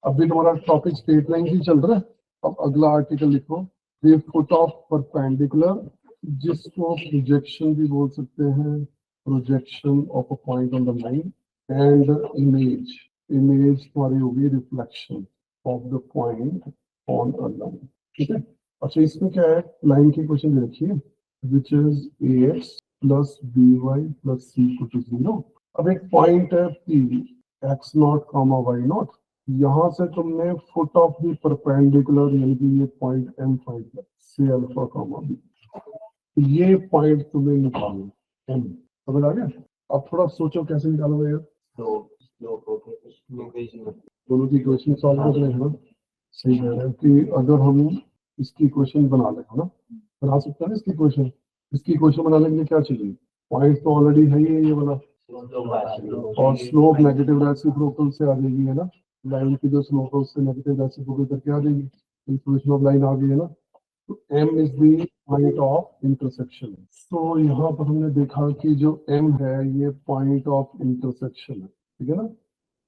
अभी तुम्हारा topic straight line ही चल रहा है। अब अगला आर्टिकल लिखो, द फुट ऑफ परपेंडिकुलर, जिसको प्रोजेक्शन भी बोल सकते हैं, projection of a point on the line, and image, image तुम्हारी होगी reflection of the point on a line. ठीक है। अच्छा, इसमें क्या है, लाइन की क्वेश्चन दे रखी है, which is ax plus by plus c equal to 0। अब एक पॉइंट है p x naught comma y naught, यहाँ से तुमने फुट ऑफ द परपेंडिकुलर यानी कि ये पॉइंट m फाइंड किया, से अल्फा कॉमा b, ये पॉइंट तुम्हें निकालना m। समझ आ गया? अब थोड़ा सोचो कैसे निकालोगे यार। तो दोनों की इक्वेशन सॉल्व कर रहे हैं। सही कह रहे हैं कि अगर हम इसकी इक्वेशन बना लें, है ना, बना सकते हैं इसकी इक्वेशन। इसकी इक्वेशन बनाने के लिए क्या चाहिए, पॉइंट तो ऑलरेडी है ही ये वाला, और स्लोप नेगेटिव रेसिप्रोकल से आ जाएगी, है ना, लाइन की जो स्लोप है उससे नेगेटिव रेसिप्रोकल करके आ जाएगी, इक्वेशन ऑफ लाइन आ गई, है ना। तो m is the point of intersection. तो यहाँ पर हमने देखा कि जो m है ये पॉइंट ऑफ इंटरसेक्शन है, ठीक है ना,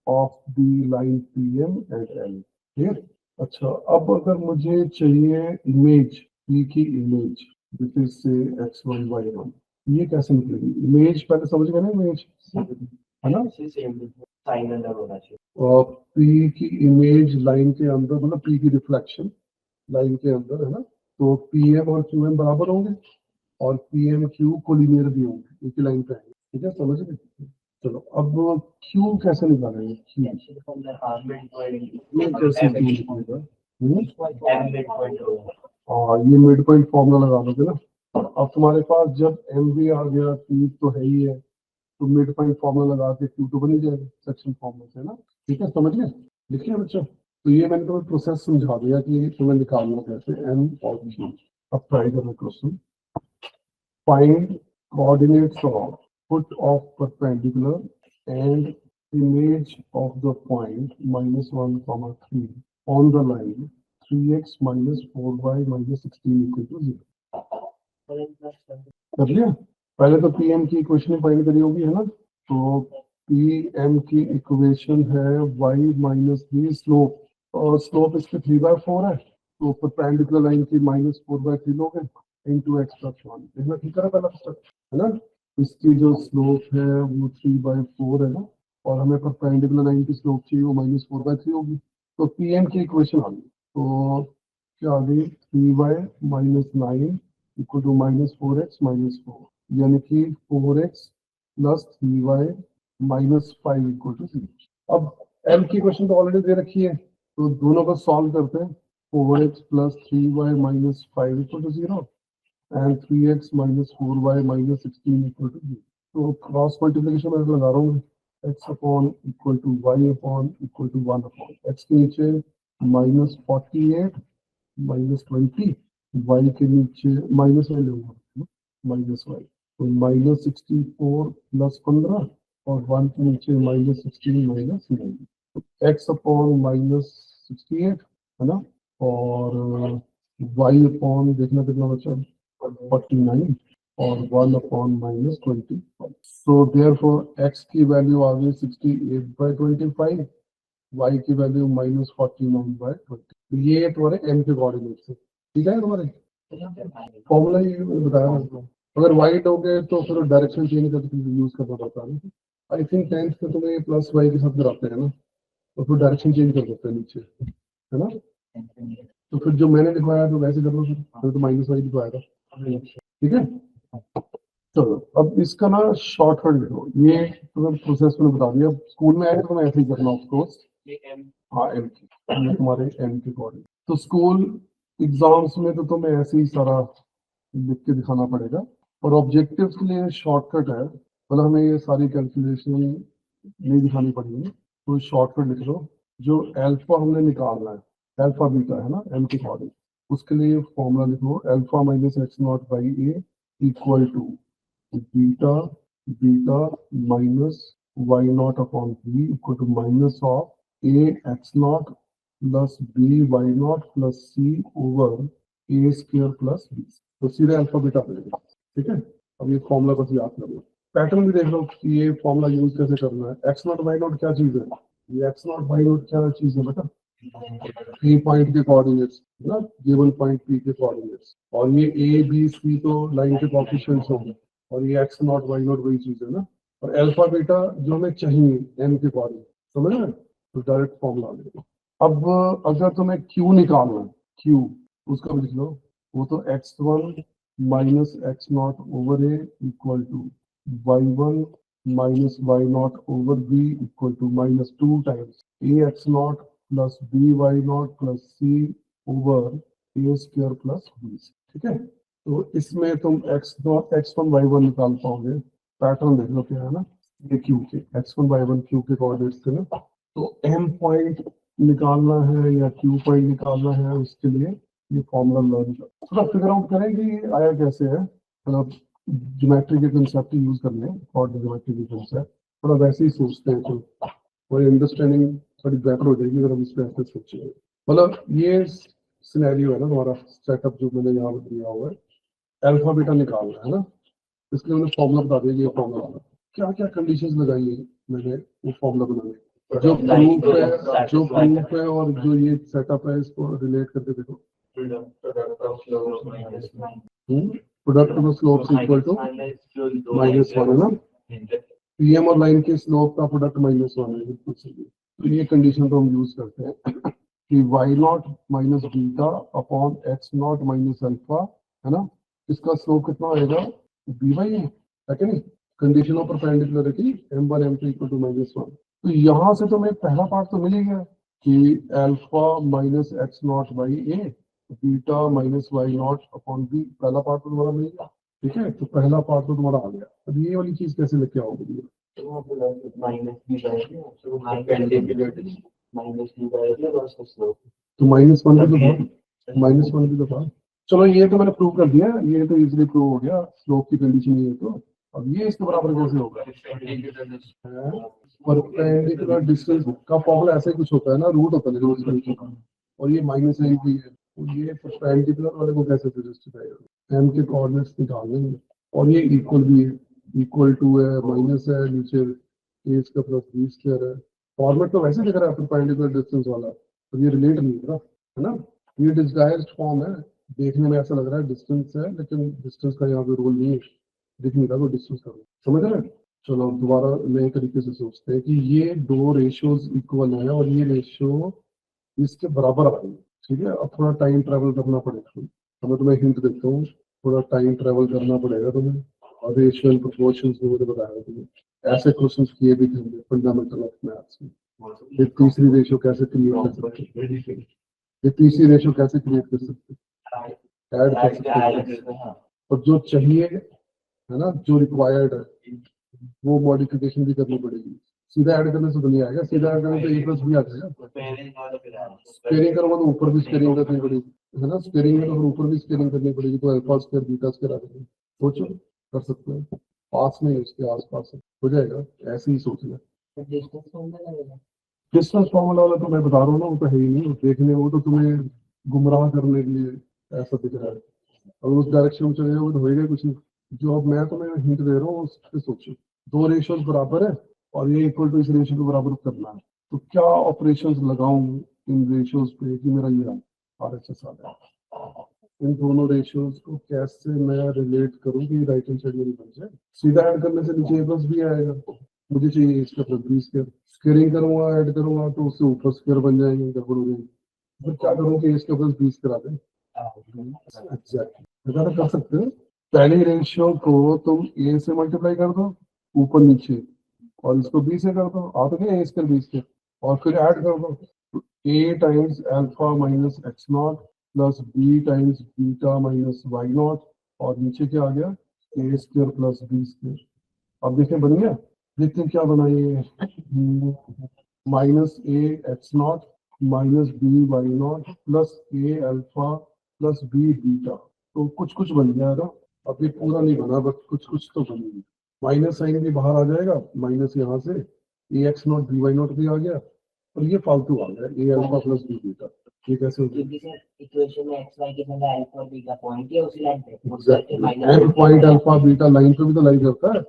of the line PM and L। Clear? अच्छा, अब अगर मुझे चाहिए इमेज, P की इमेज, दिस इज से x1 y1, ये कैसे निकलेगी इमेज, पहले समझ गए ना इमेज, है ना, और P की इमेज लाइन के अंदर, मतलब P की रिफ्लेक्शन लाइन के अंदर, है ना, तो PM और QM बराबर होंगे और PM Q कोलिनियर भी होंगे, एक ही लाइन पे आएंगे। ठीक है, समझ गए? चलो, अब Q कैसे निकालेंगे, Q कैसे Q निकलेगा, हाँ ये मिड पॉइंट फॉर्मूला लगा दोगे ना। अब तुम्हारे पास जब m भी आ गया, P तो है ही है, तो मिड पॉइंट फॉर्मूला लगा के Q तो बन ही जाएगा सेक्शन फॉर्मूला से, ना। ठीक है, समझ गए? लिखिए बच्चों, तो ये मैंने तुम्हें प्रोसेस समझा दिया कि तुम्हें निकालना कैसे m और Q। अब ट्राई करो question, find coordinates of foot of perpendicular and image of the point -1, 3 on the line 3x minus 4y minus 16 equal to 0। कर लिया? पहले तो PM की इक्वेशन फाइंड करी होगी, है ना, तो PM की इक्वेशन है y माइनस दी स्लोप, और स्लोप इसके 3/4 है, तो परपेंडिकुलर लाइन की -4/3 लोगे इंटू x प्लस 1। देखना ठीक है पहला स्टेप, है ना, इसकी जो स्लोप है वो 3/4 है ना, और हमें परपेंडिकुलर लाइन की स्लोप चाहिए वो -4/3 होगी। तो PM की इक्वेशन आ गई, तो क्या आ गई, 3y minus 9 equal to -4x minus 4, यानी कि 4x plus 3y minus 5 equal to 0। अब m की क्वेश्चन तो ऑलरेडी दे रखी है, तो दोनों को सॉल्व करते हैं। 4x plus 3y minus 5 equal to 0 and 3x minus 4y minus 16 equal to 0। तो क्रॉस मल्टीप्लिकेशन में लगा रहा हूँ, x upon equal to y upon equal to 1 upon x के नीचे -48 माइनस 20, y के नीचे माइनस वाई लूंगा, माइनस वाई, तो -64 प्लस 15 और 1 के नीचे -16 माइनस 9, तो x अपॉन -68, है ना, और y अपॉन देखना कितना बचा 49 और 1 अपॉन -20। सो देयरफॉर x की वैल्यू आ गई 68/25, y की वैल्यू -49/20। ये तुम्हारे m के कोऑर्डिनेट्स है। ठीक है, तुम्हारे फॉर्मूला ये बताया आपको। अगर वाइट हो गए तो फिर डायरेक्शन चेंज करके यूज करना पड़ता है। आई थिंक 10th में तुम्हें प्लस वाई के साथ कराते हैं ना, तो फिर डायरेक्शन चेंज कर सकते हैं नीचे, है ना। तो फिर जो मैंने लिखवाया तो वैसे कर लो, फिर तो माइनस वाई लिखवाया था। ठीक है, चलो अब इसका ना शॉर्टकट लिखो, ये तुम्हें प्रोसेस में बता दिया, स्कूल में आए तो तुम्हें ऐसे ही करना ऑफ कोर्स। हाँ एम की, ये तुम्हारे एम के अकॉर्डिंग, तो स्कूल एग्जाम्स में तो तुम्हें ऐसे ही सारा लिख के दिखाना पड़ेगा, और ऑब्जेक्टिव्स के लिए शॉर्टकट है, मतलब हमें ये सारी कैलकुलेशन नहीं दिखानी पड़ेगी, तो शॉर्टकट लिख लो। जो अल्फा हमने निकालना है, अल्फा बीटा है ना एम के अकॉर्डिंग, उसके लिए फॉर्मूला लिखो, alpha minus x0/a equal to beta beta minus y0 upon b equal to minus of a x0 plus b y0 plus c over a square plus b। तो सीधे alpha beta मिलेगा। ठीक है, अब ये फॉर्मूला बस याद कर लो, पैटर्न भी देख लो कि ये फॉर्मूला यूज कैसे करना है। x0 y0 क्या चीज है, ये x0 y0 क्या चीज है बेटा, P पॉइंट के कोऑर्डिनेट्स ना, गिवन पॉइंट P के कोऑर्डिनेट्स, और ये A B C तो लाइन के कोएफिशिएंट्स होंगे, और ये x नॉट y नॉट वही चीज है ना, और अल्फा बीटा जो हमें चाहिए n के कोऑर्डिनेट, समझ रहे, तो डायरेक्ट फॉर्मूला आ गया। अब अगर तुम्हें Q निकालना है, Q उसका भी लिख लो, वो तो x1 minus x naught over a equal to y1 minus y naught over b equal to minus 2 times a x naught plus b y naught plus c over a square plus b. ठीक है, तो इसमें तुम x not x1 y1 निकाल पाओगे। Pattern देख लो क्या है ना, ये क्यू के x1 y1 क्यू के कोऑर्डिनेट्स थे ना, तो m पॉइंट निकालना है या क्यू पॉइंट निकालना है, उसके लिए ये फॉर्मूला लर्न कर, थोड़ा फिगर आउट करें कि आया कैसे है, मतलब ज्योमेट्री के कंसेप्ट यूज करने हैं, और ज्योमेट्री के कंसेप्ट थोड़ा वैसे ही सोचते हैं, तो कोई अंडरस्टैंडिंग थोड़ी बेटर हो जाएगी अगर हम इस पे ऐसे सोचेंगे। मतलब ये सिनेरियो है ना हमारा सेटअप जो मैंने यहाँ पर दिया हुआ है, अल्फा बीटा निकालना है ना, इसलिए मैंने फॉर्मूला बता दिया, ये फॉर्मूला क्या क्या कंडीशंस लगाई है मैंने वो फॉर्मूला बनाने, जो प्रूफ है और जो ये सेटअप है इसको रिलेट करके देखो। Product of slopes equal to -1 है ना, पीएम और लाइन के स्लोप का प्रोडक्ट -1 है, बिल्कुल सही। तो ये कंडीशन तो हम यूज करते हैं कि y not minus beta upon x not minus alpha, है ना, इसका स्लोप कितना आएगा, बी बाई है कि नहीं, condition of perpendicularity m1 m2 equal to -1। तो यहाँ से तुम्हें पहला पार्ट तो मिल ही गया कि alpha minus x naught by a beta minus y naught upon b, पहला पार्ट तो तुम्हारा मिल गया। ठीक है, तो पहला पार्ट तो तुम्हारा आ गया। अब ये वाली चीज कैसे लेके आओगे, तो -1 भी तो था। चलो ये तो मैंने प्रूव कर दिया, ये तो इजीली प्रूव हो गया, स्लोप की कंडीशन ये है। तो अब ये इसके बराबर कैसे होगा, परपेंडिकुलर डिस्टेंस का फॉर्मूला ऐसे कुछ होता है ना, रूट होता है लेकिन और ये माइनस है भी है, तो ये परपेंडिकुलर वाले को कैसे सजेस्ट करेगा, एम के कोऑर्डिनेट्स निकाल लेंगे, और ये इक्वल भी है, इक्वल टू है, माइनस है, नीचे ए इसका प्लस बी स्क्वायर है। फॉर्मेट तो वैसे दिख रहा है परपेंडिकुलर डिस्टेंस वाला, तो ये रिलेट नहीं हो रहा है ना, ये डिस्गाइज्ड फॉर्म है, देखने में ऐसा लग रहा है डिस्टेंस है, लेकिन डिस्टेंस का यहाँ पे रोल नहीं है, दिखने का तो डिस्टेंस का, समझ रहे हैं। चलो दोबारा नए तरीके से सोचते हैं कि ये दो रेशियोज इक्वल है और ये रेशियो इसके बराबर आ रही है। ठीक है, अब थोड़ा टाइम ट्रेवल करना पड़ेगा, तो मैं तुम्हें हिंट देता हूँ, थोड़ा टाइम ट्रेवल करना पड़ेगा तुम्हें, और रेशियो एंड प्रोपोर्शंस में मुझे बताया तुम्हें, ऐसे क्वेश्चंस किए भी थे फंडामेंटल ऑफ मैथ्स में। ये तीसरी रेशियो कैसे क्रिएट कर सकते, ये तीसरी रेशियो कैसे क्रिएट कर सकते, ऐड कर सकते हैं, और जो चाहिए है ना, जो रिक्वायर्ड है वो मॉडिफिकेशन भी करनी पड़ेगी। सीधा ऐड करने से तो नहीं आएगा, सीधा ऐड करने से ए प्लस बी आ जाएगा, स्क्वायरिंग करूंगा तो ऊपर भी स्क्वायरिंग करनी पड़ेगी, है ना, स्क्वायरिंग में तो फिर ऊपर भी स्क्वायरिंग करनी पड़ेगी, तो अल्फा स्क्वायर बीटा स्क्वायर आ जाएगा। सोचो, कर सकते हैं, पास में उसके आसपास हो जाएगा, ऐसे ही सोचना। डिस्टेंस फॉर्मूला वाला तो मैं बता रहा हूँ ना, वो तो है ही नहीं, देखने वो तो तुम्हें गुमराह करने के लिए ऐसा दिख रहा है, और उस डायरेक्शन में चले जाओगे तो होएगा कुछ नहीं। जो अब मैं तुम्हें हिंट दे रहा हूँ उस पर सोचो, दो रेशियोज बराबर है और ये इक्वल टू इस रेशियो के बराबर करना है, तो क्या ऑपरेशंस लगाऊं इन रेशियोज पे कि मेरा ये RHS आ जाए, इन दोनों रेशियोज को कैसे मैं रिलेट करूं कि राइट हैंड साइड मेरी बन जाए। सीधा ऐड करने से नीचे ए प्लस बी आएगा, मुझे चाहिए इसका प्लस बी स्क्वायर, स्क्वायरिंग करूंगा ऐड करूंगा तो उससे ऊपर स्क्वायर बन जाएंगे, गड़बड़ हो जाएगी, फिर क्या करूँ कि इसका प्लस बी स्क्वायर आ जाए। एग्जैक्टली कर सकते हो, पहले रेशियो को तुम ए से मल्टीप्लाई कर दो ऊपर नीचे, और इसको बी से कर दो, आ तो गया ए स्क्वायर बी स्क्वायर, और फिर ऐड कर दो, a times alpha minus x naught plus b times beta minus y naught, और नीचे क्या आ गया, a square plus b square. अब देखें बन गया, देखते हैं क्या बना ये, minus a x naught minus b y naught plus a alpha plus b beta, तो कुछ कुछ बन गया है ना। अब ये पूरा नहीं बना, बस कुछ कुछ तो बनेगी, माइनस साइन भी बाहर आ जाएगा, माइनस यहाँ से a x naught b y naught भी आ गया, और ये फालतू आ गया a alpha plus b beta. ये कैसे होता है, इक्वेशन में एक्स वाई की जगह अल्फा और बीटा पॉइंट है उसी लाइन पे, M point alpha beta line पे भी तो लाई करता है,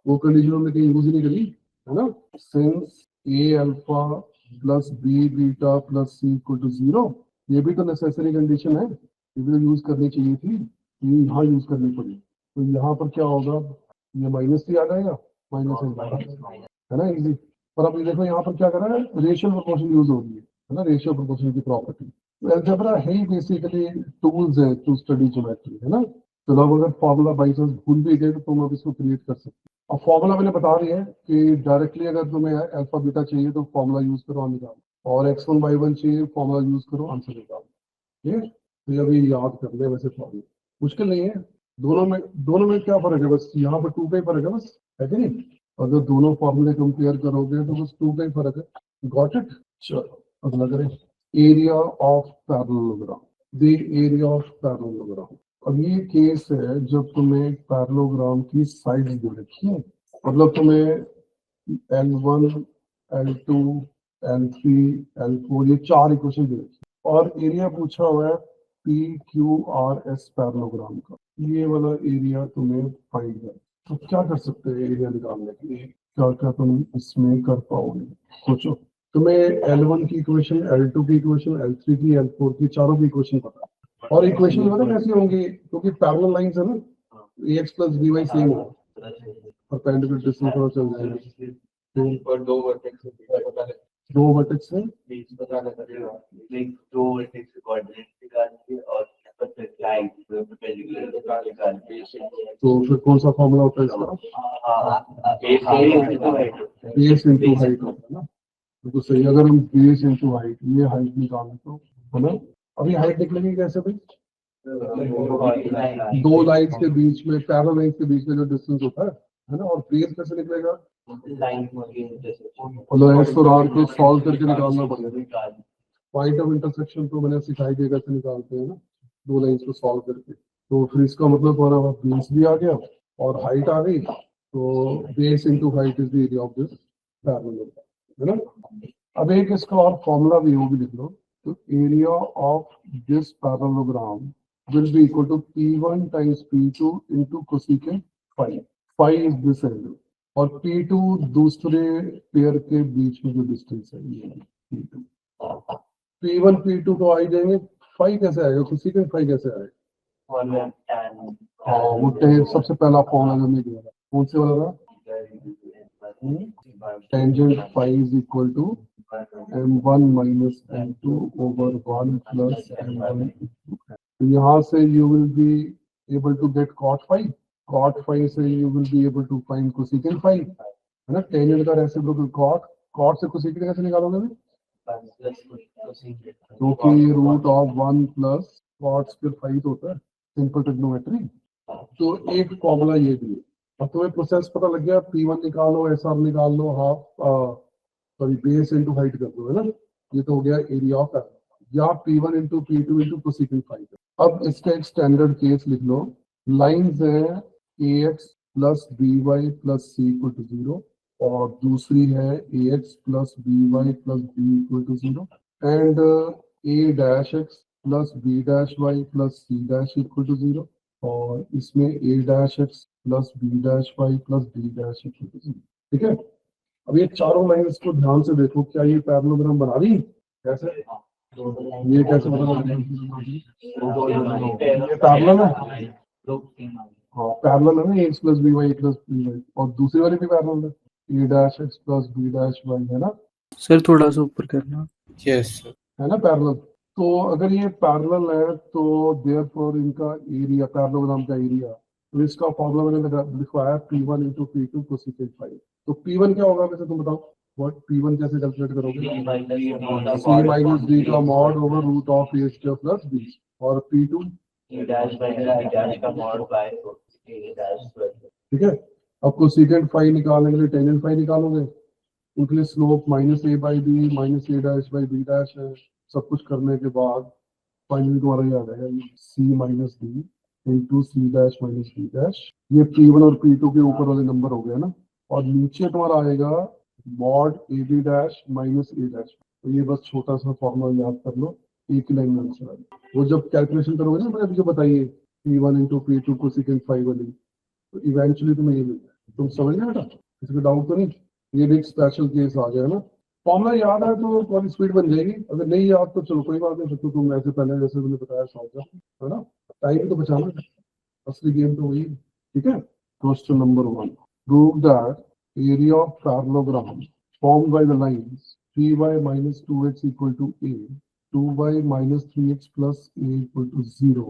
वो कंडीशन हमने कहीं यूज ही नहीं करी है ना। Since a alpha plus b beta plus c equal to 0, ये भी तो नेसेसरी कंडीशन है, ये भी तो यूज करनी चाहिए थी, ये यहाँ यूज करनी पड़ी। तो यहाँ पर क्या होगा, ये माइनस सी आ जाएगा, माइनस है ना, इजी। पर अब ये देखो यहाँ पर क्या कर रहा है, रेशियो प्रोपोर्शन यूज हो रही है ना, रेशियो प्रोपोर्शन की प्रॉपर्टी। तो अलजेब्रा है ही बेसिकली टूल्स है टू स्टडी ज्योमेट्री, है ना। तो अब अगर फॉर्मूला बाई चांस भूल भी गए तो तुम अब इसको क्रिएट कर सकते हो। अब फॉर्मूला मैंने बता दिया है कि डायरेक्टली अगर तुम्हें अल्फा बीटा चाहिए तो फॉर्मूला यूज करो, आंसर निकालो, और x1 y1 चाहिए फॉर्मूला यूज करो, आंसर निकालो। ठीक है, तो ये अभी याद कर ले, वैसे फॉर्मूला मुश्किल नहीं है। दोनों में क्या फर्क है, बस यहाँ पर 2 का ही फर्क है, बस, है कि नहीं। अगर दोनों फॉर्मूले कंपेयर करोगे तो बस 2 का ही फर्क है। Got it. चलो अगला करें, area of parallelogram, the area of parallelogram. अब ये केस है जब तुम्हें पैरेललोग्राम की साइड्स दे रखी है, मतलब तुम्हें L1 L2 L3 L4 ये 4 इक्वेशन दे रखी है और एरिया पूछा हुआ है PQRS पैरेललोग्राम का, ये वाला एरिया तुम्हें फाइंड है। तो क्या कर सकते हैं एरिया निकालने के लिए, क्या क्या तुम इसमें कर पाओगे, सोचो। तुम्हें L1 की इक्वेशन, L2 की इक्वेशन, L3 की, L4 की, चारों की इक्वेशन पता है। और इक्वेशन पता कैसी होंगी, क्योंकि पैरेलल लाइंस है ना, ax प्लस by सेम है, परपेंडिकुलर डिस्टेंस थोड़ा चल जाएगा। और दो वर्टेक्स दो वर्टेक्स है, पता लगेगा, दो वर्टेक्स कोऑर्डिनेट निकाल के और लाइन परपेंडिकुलर निकाल के। तो फिर कौन सा फॉर्मूला होता है इसका, बेस इनटू हाइट होता है ना। तो सही, अगर हम बेस इनटू हाइट, ये हाइट निकालें तो, है ना। अभी हाइट निकलेगी कैसे भाई, दो लाइंस के बीच में, पैरेलल लाइंस के बीच में जो डिस्टेंस होता है ना। और बेस कैसे निकलेगा, मतलब एक्स और आर को सॉल्व करके निकालना पड़ेगा। पॉइंट ऑफ इंटरसेक्शन तो मैंने सिखाई दिया कैसे निकालते हैं ना, दो लाइंस को सॉल्व करके। तो फिर इसका मतलब हमारा बेस भी आ गया और हाइट आ गई, तो base into height is the area of this parallelogram, है ना। अब एक इसका और फॉर्मूला भी वो भी लिख लो, तो area of this parallelogram will be equal to P1 times P2 into cosecant phi. Phi is this angle और P2 दूसरे पेयर के बीच में जो डिस्टेंस है ये P2। P1 P2 तो आ ही जाएंगे, phi कैसे आएगा, cosecant phi कैसे आएगा, वो सबसे पहला फॉर्मूला हमने दिया था, कौन से वाला था, tangent phi is equal to m1 minus m2 over 1 plus m1। तो यहाँ से you will be able to get cot phi, cot phi से you will be able to find cosecant phi, है ना। टेंजेंट का रेसिप्रोकल cot, cot से cosecant कैसे निकालोगे, क्योंकि root of 1 plus cot square phi तो होता है, सिंपल ट्रिग्नोमेट्री। तो एक फॉर्मूला ये भी है। अब तुम्हें प्रोसेस पता लग गया, P1 निकालो, SR निकाल लो, half sorry base into height कर दो, है ना। ये तो हो गया एरिया ऑफ पैरेलल, या P1 into P2 into cosecant phi। अब इसका एक स्टैंडर्ड केस लिख लो, लाइंस है ax plus by plus c equal to 0 और दूसरी है ax प्लस by प्लस b equal to 0 and a dash x plus b dash y plus c dash equal to 0 और इसमें a dash x plus b dash y plus b dash equal to 0। ठीक है, अब ये चारों lines को ध्यान से देखो, क्या ये पैरेललोग्राम बना रही, कैसे, ये कैसे बना, ये पैरेलल है, हाँ पैरेलल है ना, x plus b y plus b y, और दूसरी वाली भी पैरेलल है, a dash x plus b dash y, है ना सर, थोड़ा सा ऊपर करना। यस है ना पैरेलल। तो अगर ये पैरेलल है तो देयरफॉर इनका एरिया, पैरेललोग्राम का एरिया, तो इसका फॉर्मूला मैंने लिखवाया P1 into P2 cosecant phi। तो P1 क्या होगा वैसे तुम बताओ, व्हाट P1 कैसे कैलकुलेट करोगे, c माइनस d का mod over root of a square plus b, और P2 ठीक है। अब cosecant phi निकालने के लिए टेंजेंट phi निकालोगे, उनके लिए slope minus a by b minus a dash by b dash है। सब कुछ करने के बाद फाइनली तुम्हारा ये आ जाएगा c minus d into c dash minus d dash. ये P1 और P2 के ऊपर वाले नंबर हो गए ना, और नीचे तुम्हारा आएगा mod a b dash minus a dash. तो ये बस छोटा सा फॉर्मूला याद कर लो, एक लाइन में आंसर आएगा। वो जब कैलकुलेशन करोगे ना, मैंने अभी जो बताइए P1 into P2 cosecant phi वाली, तो इवेंचुअली तुम्हें ये मिल जाएगा। तुम समझ गए बेटा, किसी को डाउट तो नहीं, ये भी एक स्पेशल केस आ गया ना। फॉर्मूला याद है तो थोड़ी स्पीड बन जाएगी, अगर नहीं याद तो चलो कोई बात नहीं, तो तुम ऐसे पहले जैसे मैंने बताया सॉल्व कर, है ना, टाइम तो बचाना है, असली गेम तो वही है, ठीक है। Question number 1, prove that area of parallelogram formed by the lines 3y minus 2x equal to a, 2y minus 3x plus a equal to 0,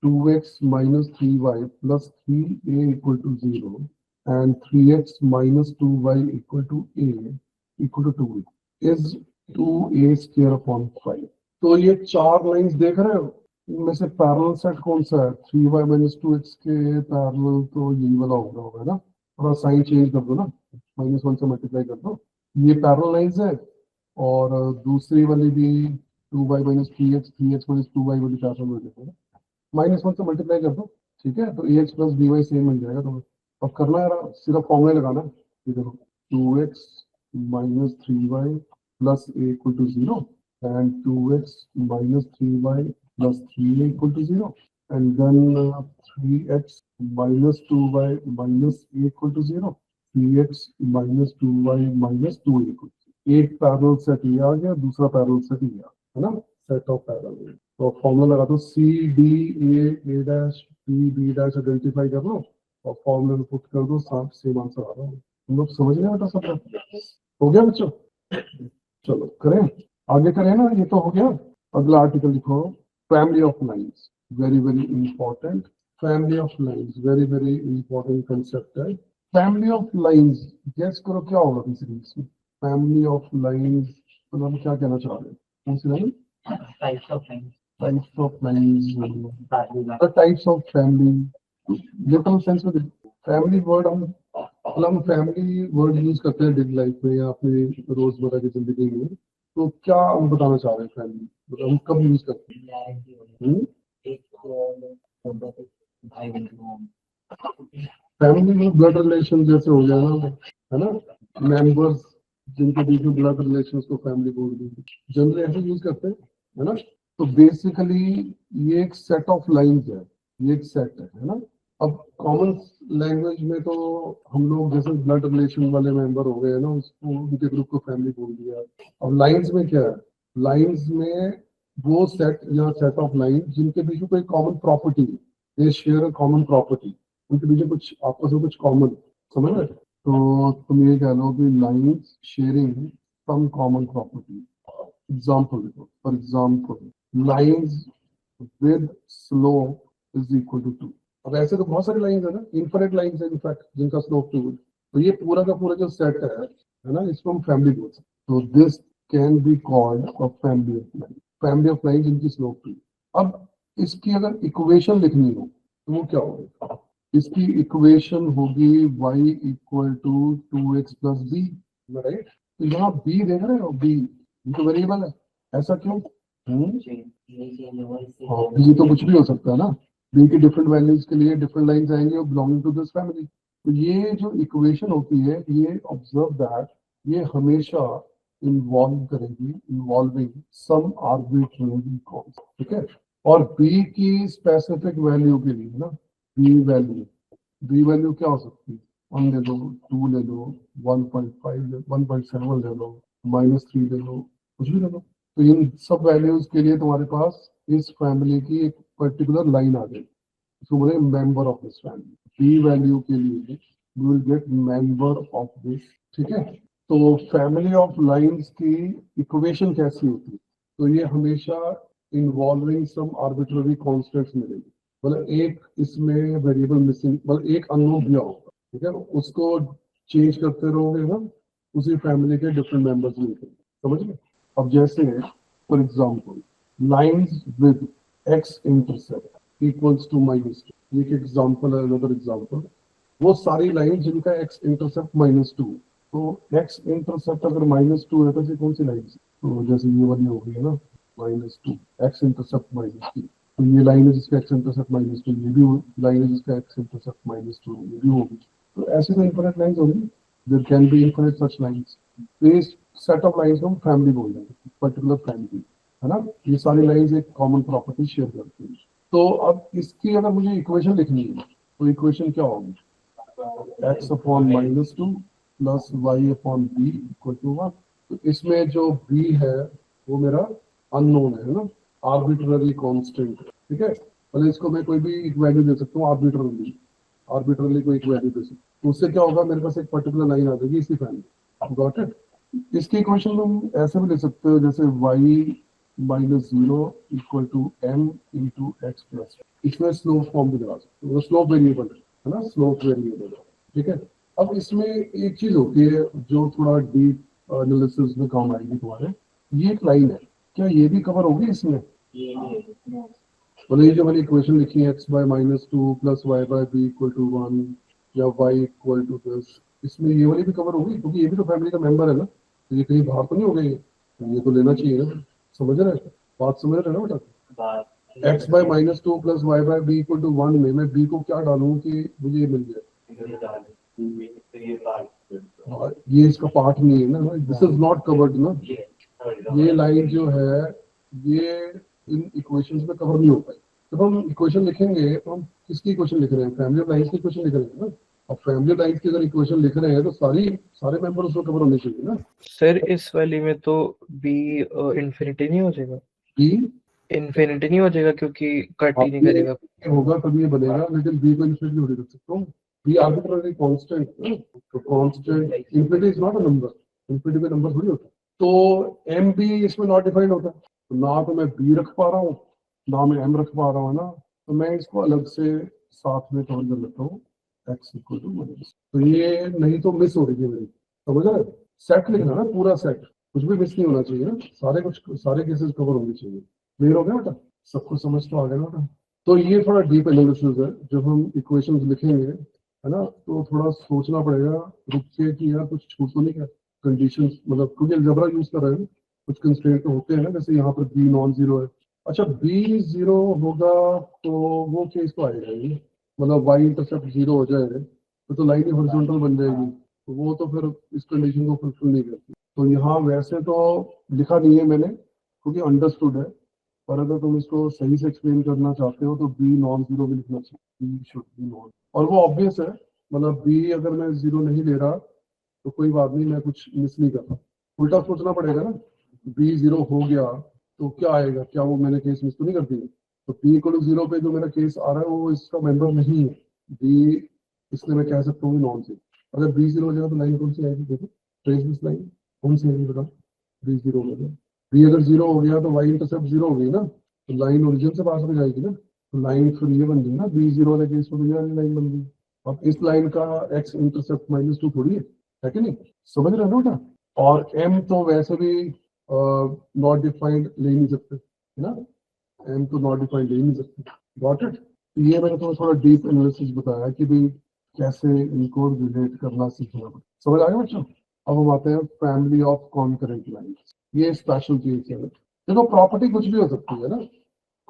2x minus 3y plus 3a equal to 0, and 3x minus 2y equal to a equal to 2 is 2a square upon 5। तो ये चार lines देख रहे हो, इनमें से parallel set कौन सा है? 3y minus 2x के पैरेलल तो यही वाला होगा ना, थोड़ा साइन चेंज कर दो ना, -1 से मल्टीप्लाई कर दो, ये पैरेलल लाइंस है, और दूसरी वाली भी 2y minus 3x 3x minus 2y वाली पैरेलल हो जाएगी, -1 से मल्टीप्लाई कर दो, ठीक है, तो ax plus by सेम मिल जाएगा तुम्हें। अब करना है सिर्फ फॉर्मूला लगाना है, ये देखो 2x minus 3y plus a equal to 0 and 2x minus 3y plus 3a equal to 0 and then 3x minus 2y minus a equal to 0, 3x minus 2y minus 2a equal to 0। एक parallel set ये आ गया, दूसरा parallel set ये आ, है ना, set of parallel. तो formula लगा दो c d a dash b b dash identify कर लो और फॉर्मूला में पुट कर दो, साफ सेम आंसर आ रहा है। तुम लोग समझ गए बेटा सब? हो गया बच्चों? चलो करें, आगे करें ना, ये तो हो गया। अगला आर्टिकल लिखो, family of lines, very very important, family of lines very very important concept है। फैमिली ऑफ लाइंस, गेस करो क्या होगा तीसरी इसमें? फैमिली ऑफ लाइंस तो हम क्या कहना चाह रहे हैं? कौन सी line? Types of lines, types of lines, types of family. Literal sense में फैमिली वर्ड हम फैमिली वर्ड यूज करते हैं डेली लाइफ में या अपने रोजमर्रा की जिंदगी में, तो क्या हम बताना चाह रहे हैं? फैमिली मतलब हम कब यूज करते हैं? फैमिली में ब्लड रिलेशन जैसे हो गया ना, है ना, मेंबर्स जिनके बीच में ब्लड रिलेशन को फैमिली बोल देंगे, जनरली ऐसे यूज करते हैं, है ना। तो बेसिकली ये एक सेट ऑफ लाइंस है, ये एक सेट है ना। अब कॉमन लैंग्वेज में तो हम लोग जैसे ब्लड रिलेशन वाले मेंबर हो गए ना, उसको उनके ग्रुप को फैमिली बोल दिया। अब लाइंस में क्या है? लाइंस में वो सेट या सेट ऑफ लाइन जिनके बीच में कोई common property, they share a common property, उनके बीच में कुछ आपस में कुछ कॉमन, समझ रहे? तो तुम ये कह लो कि lines sharing some common property. Example देखो, for example lines with slope is equal to 2। अब ऐसे तो बहुत सारी लाइंस है ना, इनफिनिट लाइंस है इनफैक्ट जिनका स्लोप 2 है। तो ये पूरा का पूरा जो सेट है ना, इसको हम फैमिली बोल सकते हैं। तो this can be called a family of line, family of line जिनकी स्लोप 2। अब इसकी अगर इक्वेशन लिखनी हो तो वो क्या होगा? इसकी इक्वेशन होगी y इक्वल टू 2x प्लस बी, राइट। तो यहाँ b देख रहे हो, b ये तो वेरिएबल है, ऐसा क्यों? हाँ, b तो कुछ भी हो सकता है ना, b की डिफरेंट वैल्यूज के लिए डिफरेंट लाइंस आएंगे और बिलोंगिंग टू दिस फैमिली। तो ये जो इक्वेशन होती है, ये ऑब्जर्व दैट ये हमेशा इन्वॉल्व करेगी, इन्वॉल्विंग सम आर्बिट्रेरी कांस्टेंट, ठीक है। और b की स्पेसिफिक वैल्यू के लिए ना, b वैल्यू क्या हो सकती है? 1 ले लो, 2 ले लो, 1.5 1.7 ले लो, -3 ले लो, कुछ भी ले लो। तो इन सब वैल्यूज के लिए तुम्हारे पास इस फैमिली की एक पर्टिकुलर लाइन आ गई, इसको बोले member of this family. b value के लिए you will get member of this, ठीक है। तो फैमिली ऑफ लाइंस की इक्वेशन कैसी होती है? तो ये हमेशा इन्वॉल्विंग सम आर्बिट्ररी कांस्टेंट्स मिलेगी, मतलब एक इसमें वेरिएबल मिसिंग, मतलब एक अननोन दिया होगा, ठीक है, उसको चेंज करते रहोगे ना, उसी फैमिली के डिफरेंट मेंबर्स मिलते हैं, समझ गए? अब जैसे for example lines with x intercept equals to -2, ये एक एग्जांपल है, अनदर एग्जांपल। वो सारी लाइन जिनका x इंटरसेप्ट -2, तो x इंटरसेप्ट अगर -2 है तो ये कौन सी लाइन? तो जैसे ये वाली हो गई है ना, -2 x इंटरसेप्ट -2, तो ये लाइन है जिसका x इंटरसेप्ट -2, ये भी लाइन है जिसका x इंटरसेप्ट -2, ये भी होगी। तो ऐसे तो इनफिनिट लाइंस होंगी, there can be infinite such lines. तो इस सेट ऑफ लाइंस को हम फैमिली बोल रहे हैं, पर्टिकुलर फैमिली, है ना। ये सारी लाइंस एक कॉमन प्रॉपर्टी शेयर करती है। तो अब इसकी अगर मुझे इक्वेशन लिखनी है तो इक्वेशन क्या होगी? x upon -2 plus y upon b equal to 1। तो इसमें जो b है वो मेरा अननोन है ना, आर्बिट्ररी कांस्टेंट, ठीक है। मतलब इसको मैं कोई भी एक वैल्यू दे सकता हूँ आर्बिट्ररली कोई एक वैल्यू दे सकता हूँ, तो उससे क्या होगा, मेरे पास एक पर्टिकुलर लाइन आ जाएगी इसी फैमिली, गॉट इट। इसकी इक्वेशन हम ऐसे भी ले सकते हो जैसे y minus 0 equal to m into x plus, इसमें स्लोप फॉर्म भी लगा सकते हो, स्लोप वेरिएबल है ना, स्लोप वेरिएबल, ठीक है। अब इसमें एक चीज होती है जो थोड़ा डीप एनालिसिस में काम आएगी तुम्हारे, ये एक लाइन है, क्या ये भी कवर होगी इसमें? ये नहीं मतलब ये जो मैंने इक्वेशन लिखी है x by minus 2 plus y by b equal to 1 या y इक्वल टू दिस, इसमें ये वाली भी कवर होगी क्योंकि ये भी तो फैमिली का मेंबर है ना, तो ये कहीं बाहर तो नहीं हो गई, ये तो लेना चाहिए ना, समझ रहे हैं बात, समझ रहे हैं ना बेटा? बात x by minus 2 plus y by b equal to 1 में मैं b को क्या डालूं कि मुझे ये मिल जाए? हाँ, ये इसका पार्ट नहीं है ना, दिस इज नॉट कवर्ड ना, ये लाइन जो है ये इन इक्वेशंस में कवर नहीं हो पाई। जब हम इक्वेशन लिखेंगे तो हम किसकी इक्वेशन लिख रहे हैं? फैमिली ऑफ लाइंस की इक्वेशन लिख रहे हैं ना। अब फैमिली ऑफ लाइंस की अगर इक्वेशन लिख रहे हैं तो सारे मेंबर उसमें कवर होने चाहिए ना। सर इस वाली में तो बी इन्फिनिटी नहीं हो जाएगा, बी इन्फिनिटी नहीं हो जाएगा क्योंकि कट ही नहीं करेगा। होगा तभी ये बनेगा, लेकिन बी को इन्फिनिटी थोड़ी रख सकता हूँ, बी आर्बिट्ररी कांस्टेंट, तो constant infinity is not a number, infinity में नंबर थोड़ी होता है। तो एम बी इसमें नॉट डिफाइंड होता है, तो ना तो मैं बी रख पा रहा हूँ ना मैं एम रख पा रहा हूँ ना, तो मैं इसको अलग से साथ में कवर कर लेता हूँ एक्स इक्वल टू माइनस, तो ये नहीं तो मिस हो रही है मेरी, समझ रहे? सेट लिखना ना, पूरा सेट, कुछ भी मिस नहीं होना चाहिए ना, सारे केसेस कवर होने चाहिए। क्लियर हो गया बेटा? सबको समझ तो आ गया ना बेटा? तो ये थोड़ा डीप एनालिसिस है, जब हम इक्वेशंस लिखेंगे है ना, तो थोड़ा सोचना पड़ेगा रुक के कि यार कुछ छूट तो नहीं क्या, कंडीशंस, मतलब क्योंकि अलजेब्रा यूज कर रहे हैं, कुछ कंस्ट्रेंट तो होते हैं ना, जैसे यहाँ पर बी नॉन जीरो है, अच्छा बी जीरो होगा तो वो केस तो आएगा ही, मतलब वाई इंटरसेप्ट जीरो हो जाए तो लाइन ही हॉरिजॉन्टल बन जाएगी, तो वो तो फिर इस कंडीशन को फुलफिल नहीं करती। तो यहाँ वैसे तो लिखा नहीं है मैंने क्योंकि अंडरस्टूड है, पर अगर तुम इसको सही से एक्सप्लेन करना चाहते हो तो बी नॉन जीरो भी लिखना चाहिए, बी शुड बी नॉन, और वो ऑब्वियस है, मतलब बी अगर मैं जीरो नहीं ले रहा तो कोई बात नहीं, मैं कुछ मिस नहीं कर रहा, उल्टा सोचना पड़ेगा ना, बी जीरो हो गया तो क्या आएगा, क्या वो मैंने केस मिस तो नहीं कर दिया? तो बी इक्वल टू जीरो पे जो मेरा केस आ रहा है वो इसका मेंबर नहीं है बी, इसलिए मैं कह सकता हूँ नॉन से। अगर बी जीरो हो जाएगा तो लाइन कौन सी आएगी, देखो ट्रेस दिस लाइन कौन सी आएगी बताओ, बी जीरो हो गया, बी अगर जीरो हो गया तो वाई इंटरसेप्ट जीरो हो गई ना, तो लाइन ओरिजिन से पास हो जाएगी ना, तो लाइन फिर ये बन गई ना, बी जीरो वाले केस में ये वाली लाइन बन गई। अब इस लाइन का एक्स इंटरसेप्ट माइनस 2 थोड़ी है कि नहीं, समझ रहे हो बेटा? और एम तो वैसे भी नॉट डिफाइंड ले नहीं सकते है ना, एम तो नॉट डिफाइंड ले नहीं सकते, गॉट इट। ये मैंने तुम्हें थोड़ा डीप एनालिसिस बताया कि भाई कैसे इनको रिलेट करना सीखना पड़े, समझ आ गया बच्चों? अब हम आते हैं फैमिली ऑफ कॉन्करेंट लाइंस, ये स्पेशल चीज है। देखो प्रॉपर्टी कुछ भी हो सकती है ना,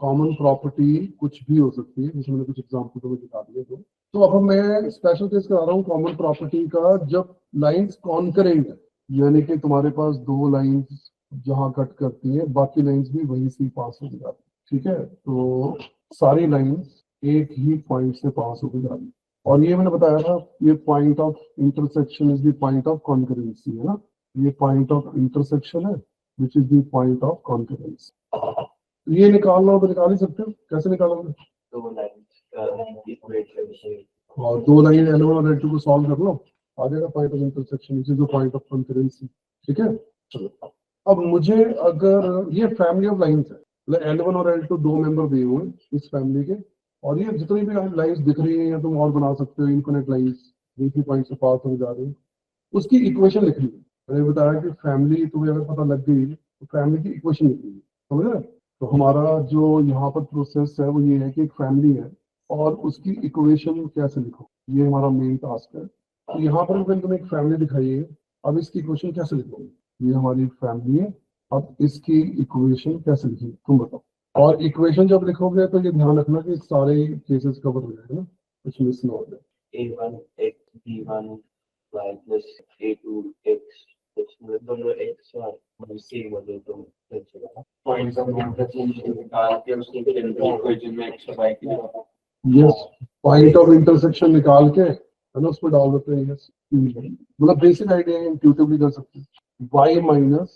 कॉमन प्रॉपर्टी कुछ भी हो सकती है, जिसमें मैंने कुछ एग्जाम्पल तुम्हें दिखा दिए थे। तो अब मैं स्पेशल केस करा रहा हूँ कॉमन प्रॉपर्टी का, जब लाइंस कॉन्करेंट है, यानी कि तुम्हारे पास दो लाइंस जहां कट करती है बाकी लाइंस भी वहीं से पास हो जाती है, ठीक है, तो सारी लाइंस एक ही पॉइंट से पास होकर जा रही है, और ये मैंने बताया था ये point of intersection is the point of concurrency है ना, ये पॉइंट ऑफ इंटरसेक्शन है which is the point of concurrency. ये निकालना हो तो निकाल ही सकते हो, कैसे निकालोगे? दो लाइन इक्वेट करके और दो लाइन L1 और L2 को सॉल्व कर लो, आ जाएगा point of intersection which is the point of concurrency, ठीक है। चलो अब मुझे अगर ये फैमिली ऑफ लाइंस है, मतलब L1 और L2 दो मेंबर दिए हुए हैं इस फैमिली के, और ये जितनी भी लाइंस दिख रही है या तुम और बना सकते हो, इनफिनिट लाइंस एक ही पॉइंट से पास हो जा रही है, उसकी इक्वेशन लिख ली। मैंने बताया कि फैमिली तुम्हें अगर पता लग गई तो फैमिली की इक्वेशन लिख ली, समझ रहे? तो हमारा जो यहाँ पर प्रोसेस है वो ये है कि एक फैमिली है और उसकी इक्वेशन कैसे लिखो, ये हमारा मेन टास्क है। तो यहाँ पर मैंने तुम्हें एक फैमिली दिखाई है, अब इसकी इक्वेशन कैसे लिखोगे? ये हमारी फैमिली है, अब इसकी इक्वेशन कैसे लिखेंगे तुम बताओ? और इक्वेशन जब लिखोगे तो ये ध्यान रखना कि सारे केसेस कवर हो जाएगा ना, कुछ मिस ना हो जाए। A1 x B1 y plus A2 x इसमें दोनों x और सेम हो जाए तो पॉइंट ऑफ इंटरसेक्शन निकाल के उसकी इक्वेशन में x और y की यस, पॉइंट ऑफ इंटरसेक्शन निकाल के है ना उसमें डाल देते हैं, यस, मतलब बेसिक आइडिया इंट्यूटिवली कर सकते हैं। y माइनस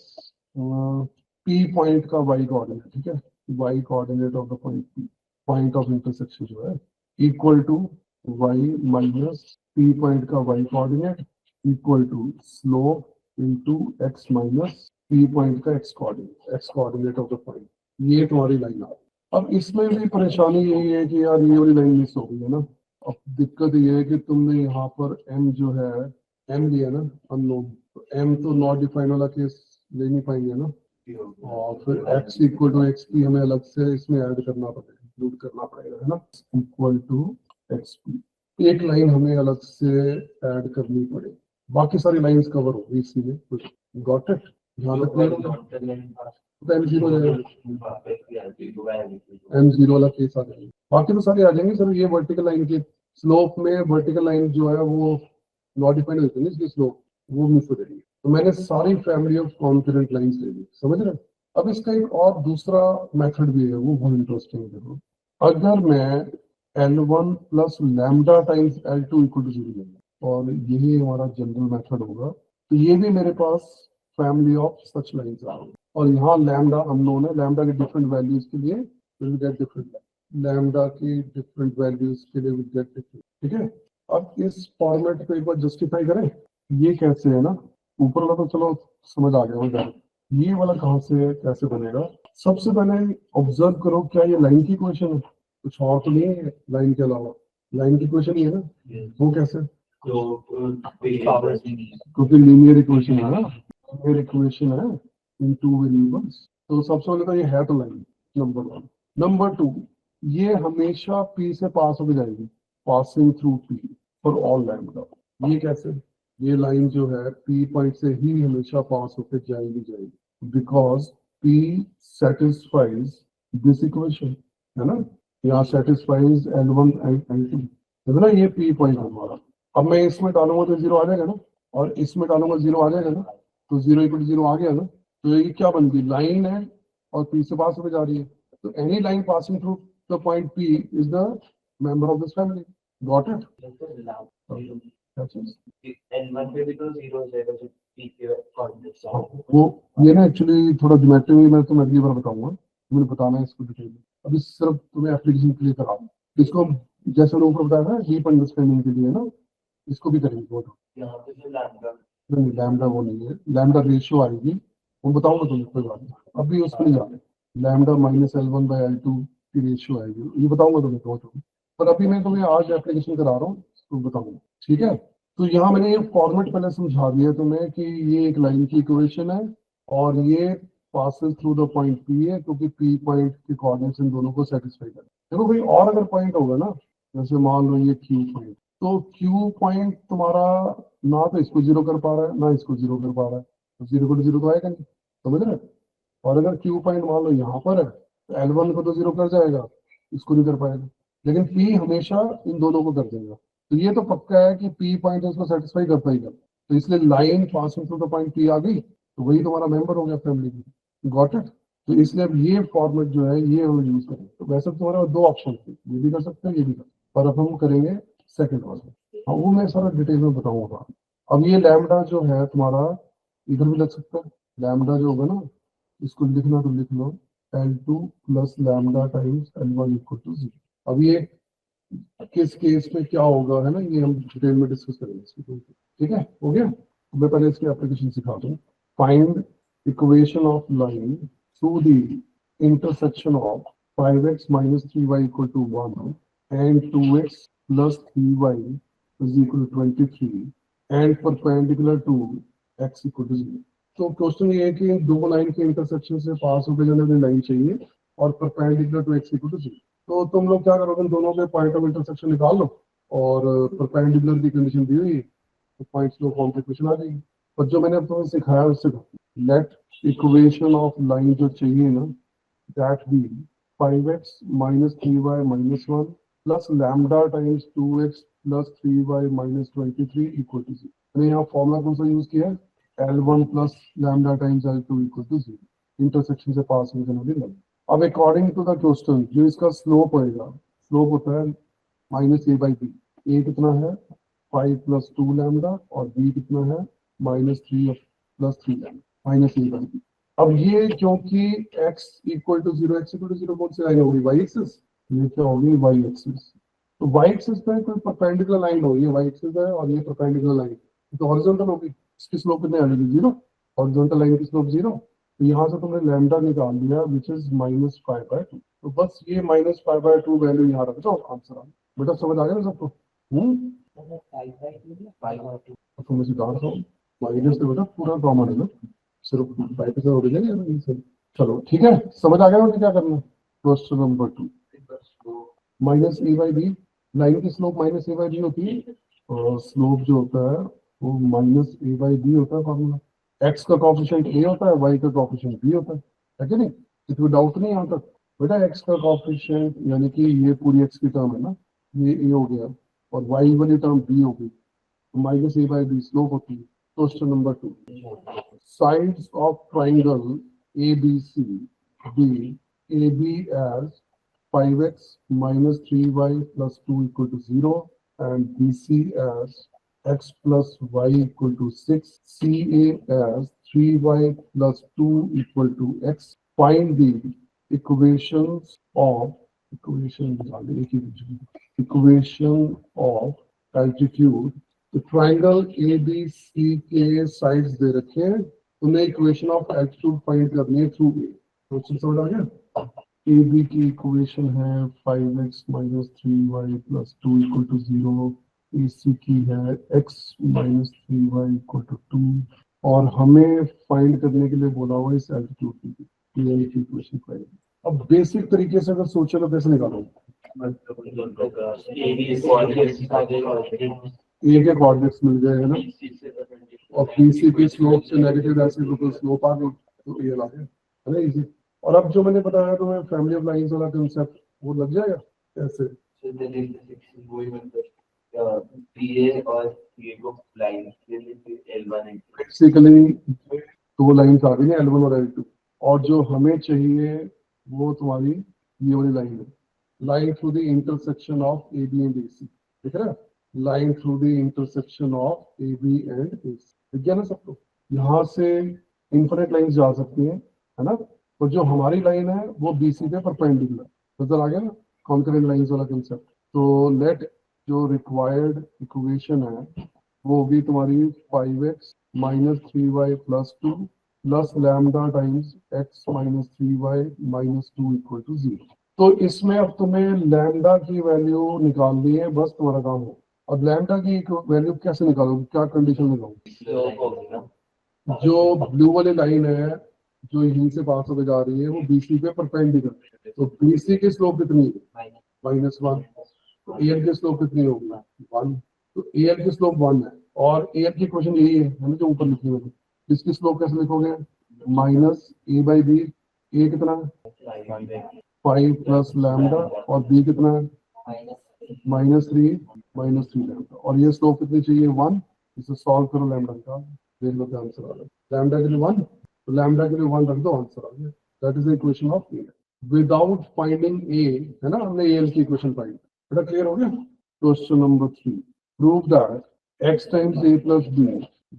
p पॉइंट का y कोऑर्डिनेट, ठीक है, y coordinate of the point p, point of intersection जो है, equal to y minus p point का y coordinate equal to slope into x minus p point का x coordinate of the point. ये तुम्हारी line आ गई। अब इसमें भी परेशानी यही है कि यार ये वाली लाइन मिस हो गई है ना। अब दिक्कत ये है कि तुमने यहाँ पर m जो है m लिया ना अननोन, तो m तो नॉट डिफाइन वाला केस ले नहीं पाएंगे ना, और फिर x equal to x p हमें अलग से इसमें ऐड करना पड़ेगा, इंक्लूड करना पड़ेगा, है ना, इक्वल टू एक्स पी। एक लाइन हमें अलग से ऐड करनी पड़ेगी, बाकी सारी लाइंस कवर हो गई इसी में। Got it? ध्यान रखना एम जीरो वाला केस आ जाएगा, बाकी तो सारे आ जाएंगे सर। ये वर्टिकल लाइन के स्लोप में वर्टिकल लाइन जो है वो नॉट डिफाइंड होती है ना, इसकी स्लोप वो मिस हो जाएगी। तो मैंने सारी फैमिली ऑफ कॉन्करेंट लाइंस ले ली, समझ रहे? अब इसका एक और दूसरा मेथड भी है, वो बहुत इंटरेस्टिंग है। देखो, अगर मैं L1 plus lambda times L2 equal to 0 लूंगा और यही हमारा जनरल मेथड होगा, तो ये भी मेरे पास फैमिली ऑफ सच लाइंस आ गई। और यहाँ लैम्डा अननोन है, लैम्डा के डिफरेंट वैल्यूज के लिए विल गेट डिफरेंट, लैम्डा की डिफरेंट वैल्यूज के लिए विल गेट डिफरेंट, ठीक है। अब इस फॉर्मेट को एक बार जस्टिफाई करें, ये कैसे है ना, ऊपर वाला तो चलो समझ आ गया मुझे, ये वाला कहाँ से कैसे बनेगा। सबसे पहले ऑब्जर्व करो, क्या ये लाइन की इक्वेशन है? कुछ और तो नहीं है लाइन के अलावा, लाइन की इक्वेशन ही है ना। वो कैसे? क्योंकि लीनियर इक्वेशन है ना, लीनियर इक्वेशन है इन टू वेरिएबल्स। तो सबसे पहले तो ये है तो line, number one. Number two, ये हमेशा p से पास होकर जाएगी, passing through p for all lambda. ये कैसे? ये लाइन जो है p पॉइंट से ही हमेशा पास होकर जाएगी, because p satisfies this equation, है ना। यहाँ सेटिस्फाइज L1 एंड L2, है ना, ये p पॉइंट हमारा। अब मैं इसमें डालूंगा तो 0 आ जाएगा ना, और इसमें डालूंगा 0 आ जाएगा ना, तो 0 इक्वल 0 आ गया ना। तो ये क्या बन गई? लाइन है और p से पास होकर जा रही है, तो any line passing through the point p is the member of this family. Got it? वो ये ना एक्चुअली थोड़ा ज्योमेट्री में मैं तुम्हें अगली बार बताऊंगा, मुझे बताना है इसको डिटेल में। अभी सिर्फ तुम्हें एप्लीकेशन के लिए करा दूं इसको, जैसे मैंने ऊपर बताया था डीप अंडरस्टैंडिंग के लिए ना, इसको भी करेंगे। वो नहीं, लैम्डा वो नहीं है, लैम्डा रेशियो आएगी, वो बताऊंगा तुम्हें, कोई बात नहीं, अभी उसको नहीं जाने। Lambda minus L1 by L2 की रेशियो आएगी, ये बताऊंगा तुम्हें तो, पर अभी मैं तुम्हें आज एप्लीकेशन करा रहा हूँ तो बताऊंगा, ठीक है। तो यहाँ मैंने ये फॉर्मेट पहले समझा दिया तुम्हें कि ये एक लाइन की इक्वेशन है और ये passes through the point P है, क्योंकि P पॉइंट के कोऑर्डिनेट्स इन दोनों को सेटिस्फाई कर। देखो भाई, और अगर पॉइंट होगा ना, जैसे मान लो ये Q पॉइंट, तो Q पॉइंट तुम्हारा ना तो इसको 0 कर पा रहा है ना इसको 0 कर पा रहा है, तो 0 को 0 तो आएगा नहीं, समझ रहे? और अगर Q पॉइंट मान लो यहाँ पर है, तो L1 को तो 0 कर जाएगा, इसको नहीं कर पाएगा, लेकिन P हमेशा इन दोनों को कर देगा। तो ये तो पक्का है कि P पॉइंट इसको सेटिस्फाई करता ही कर, तो इसलिए line passing through the point P आ गई, तो वही तुम्हारा मेंबर हो गया फैमिली की। Got it? तो इसलिए अब ये फॉर्मेट जो है ये हम यूज करेंगे। तो वैसे तुम्हारा दो ऑप्शन थे, ये भी कर सकते हैं ये भी कर, पर अब हम करेंगे सेकंड वाला। हाँ, वो मैं सारा डिटेल में बताऊंगा। अब ये लैम्डा जो है तुम्हारा इधर भी लग सकता है, लैम्डा जो होगा ना, इसको लिखना तो लिख लो, L2 plus lambda times L1 equal to 0। अब ये किस केस में क्या होगा, है ना, ये हम डिटेल में डिस्कस करेंगे इसको, ठीक है। हो गया? तो मैं पहले इसकी एप्लीकेशन सिखा दूं। Find equation of line through the intersection of 5x minus 3y equal to 1 and 2x plus 3y is equal to 23 and perpendicular to x equal to 0। तो क्वेश्चन ये है कि दो लाइन के इंटरसेक्शन से पास होकर जाने वाली लाइन चाहिए और perpendicular to x equal to 0। तो तुम लोग क्या करोगे, दोनों के पॉइंट ऑफ इंटरसेक्शन निकाल लो और परपेंडिकुलर की कंडीशन दी हुई तो पॉइंट्स लो फॉर्म की इक्वेशन आ जाएगी। और जो मैंने अब तुम्हें सिखाया उससे लेट इक्वेशन ऑफ लाइन जो चाहिए ना, that be 5x minus 3y minus 1 plus lambda times 2x plus 3y minus 23 equal to 0। मैंने यहाँ फॉर्मूला कौन सा यूज किया है? L1 plus lambda times L2 equal to 0, intersection से पास होने वाली लाइन। अब अकॉर्डिंग टू द क्वेश्चन जो इसका स्लोप होएगा, स्लोप होता है माइनस a बाई बी। ए कितना है? 5 प्लस 2 लैम्डा और b कितना है? -3 plus 3 lambda minus a by b. अब ये क्योंकि x equal to 0, x equal to 0 कौन सी लाइन होगी, y एक्सिस, ये क्या होगी y एक्सिस। तो y एक्सिस पे कोई परपेंडिकुलर लाइन होगी, y एक्सिस है और ये परपेंडिकुलर लाइन तो हॉरिजॉन्टल होगी, इसकी स्लोप कितने आ जाएगी 0, हॉरिजॉन्टल लाइन की स्लोप 0। तो यहाँ से तुमने लैम्डा निकाल लिया विच इज -5/2। तो बस ये -5/2 वैल्यू यहाँ रख दो, आंसर आ गया। बेटा समझ आ गया ना सबको? तो तुम इसे डाल दो माइनस से, बेटा पूरा कॉमन है ना, सिर्फ 5 से हो जाएगा। चलो ठीक है, समझ आ गया ना क्या करना। Question number 2, minus a by b, line की slope minus a by b होती है और स्लोप जो होता है वो माइनस ए बाई बी होता है फॉर्मूला। एक्स का कॉफिशिएंट ए होता है, वाई का कॉफिशिएंट बी होता है कि नहीं? इसमें डाउट नहीं यहाँ तक। बेटा एक्स का कॉफिशिएंट यानी कि ये पूरी एक्स की टर्म है ना, ये ए हो गया और वाई वाली टर्म बी हो गई, तो minus a by b slope होती है। Question number 2, sides of triangle ABC be AB as 5x minus 3y plus 2 equal to 0 and BC as x plus y equal to 6, CA as 3y plus 2 equal to x. Find the equations of altitude। तो triangle ABC के sides दे रखे हैं, तुम्हें equation of altitude find करनी है through a. Question समझ आ गया? AB की इक्वेशन है 5x minus 3y plus 2 equal to 0, AC की है x minus 3y equal to 2 और हमें फाइंड करने के लिए बोला हुआ इस एल्टीट्यूड की इक्वेशन फाइंड। अब बेसिक तरीके से अगर सोचो तो कैसे निकालोगे? ए के कोऑर्डिनेट्स मिल गए है ना, और BC की स्लोप से नेगेटिव ऐसे तो स्लोप आ गई, तो ये ला गया है ना, इजी। और अब जो मैंने बताया तुम्हें फैमिली ऑफ लाइंस वाला कांसेप्ट, वो लग जाएगा कैसे? बेसिकली दो लाइंस आ गई ना, L1 और L2, और जो हमें चाहिए वो तुम्हारी ये वाली लाइन है, line through the intersection of AB and AC, ठीक है ना, line through the intersection of AB and AC। ठीक है ना सबको? यहाँ से इन्फिनिट लाइंस जा सकती हैं, है ना, तो जो हमारी लाइन है वो BC पे परपेंडिकुलर नजर आ गया ना, कॉन्करेंट लाइंस वाला कंसेप्ट। तो लेट जो रिक्वायर्ड इक्वेशन है वो होगी तुम्हारी 5x minus 3y plus 2 plus lambda times x minus 3y minus 2 equal to 0। तो इसमें अब तुम्हें लैम्डा की वैल्यू निकालनी है, बस तुम्हारा काम हो। अब लैम्डा की वैल्यू कैसे निकालोगे, क्या कंडीशन लगाओगे? जो ब्लू वाली लाइन है जो यहीं से पास होकर जा रही है वो BC पे परपेंडिकुलर है, तो BC की स्लोप कितनी है -1, तो AL की स्लोप कितनी होगी 1, तो AL की स्लोप 1 है और AL की इक्वेशन यही है ना जो ऊपर लिखी हुई है। इसकी स्लोप कैसे लिखोगे? माइनस ए बाई बी, ए कितना है 5 प्लस लैम्डा और बी कितना है -3 लैम्डा, और ये स्लोप कितनी चाहिए 1। इसे सॉल्व करो, लैम्डा निकाल, देख लो क्या आंसर आ रहा है। लैम्डा के लिए 1, तो लैम्डा के लिए 1 रख दो, आंसर आ गया। That is the equation of a without finding a, है ना, हमने एल की इक्वेशन फाइंड। बेटा क्लियर हो गया? Question number 3, prove that x times a plus b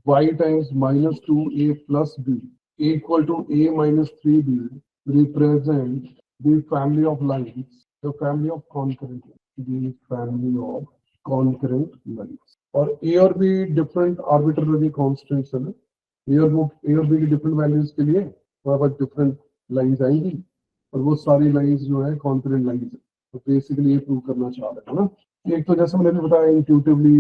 y times -2a plus b equal to a minus 3b represent the family of lines, the family of concurrent lines। और a और b different arbitrary constants है ना, ए और B की different values के लिए वहाँ पर डिफरेंट लाइंस आएंगी और वो सारी लाइंस जो है कॉन्करेंट लाइंस है। तो बेसिकली ये प्रूव करना चाह रहे हैं ना। एक तो जैसे मैंने बताया इंट्यूटिवली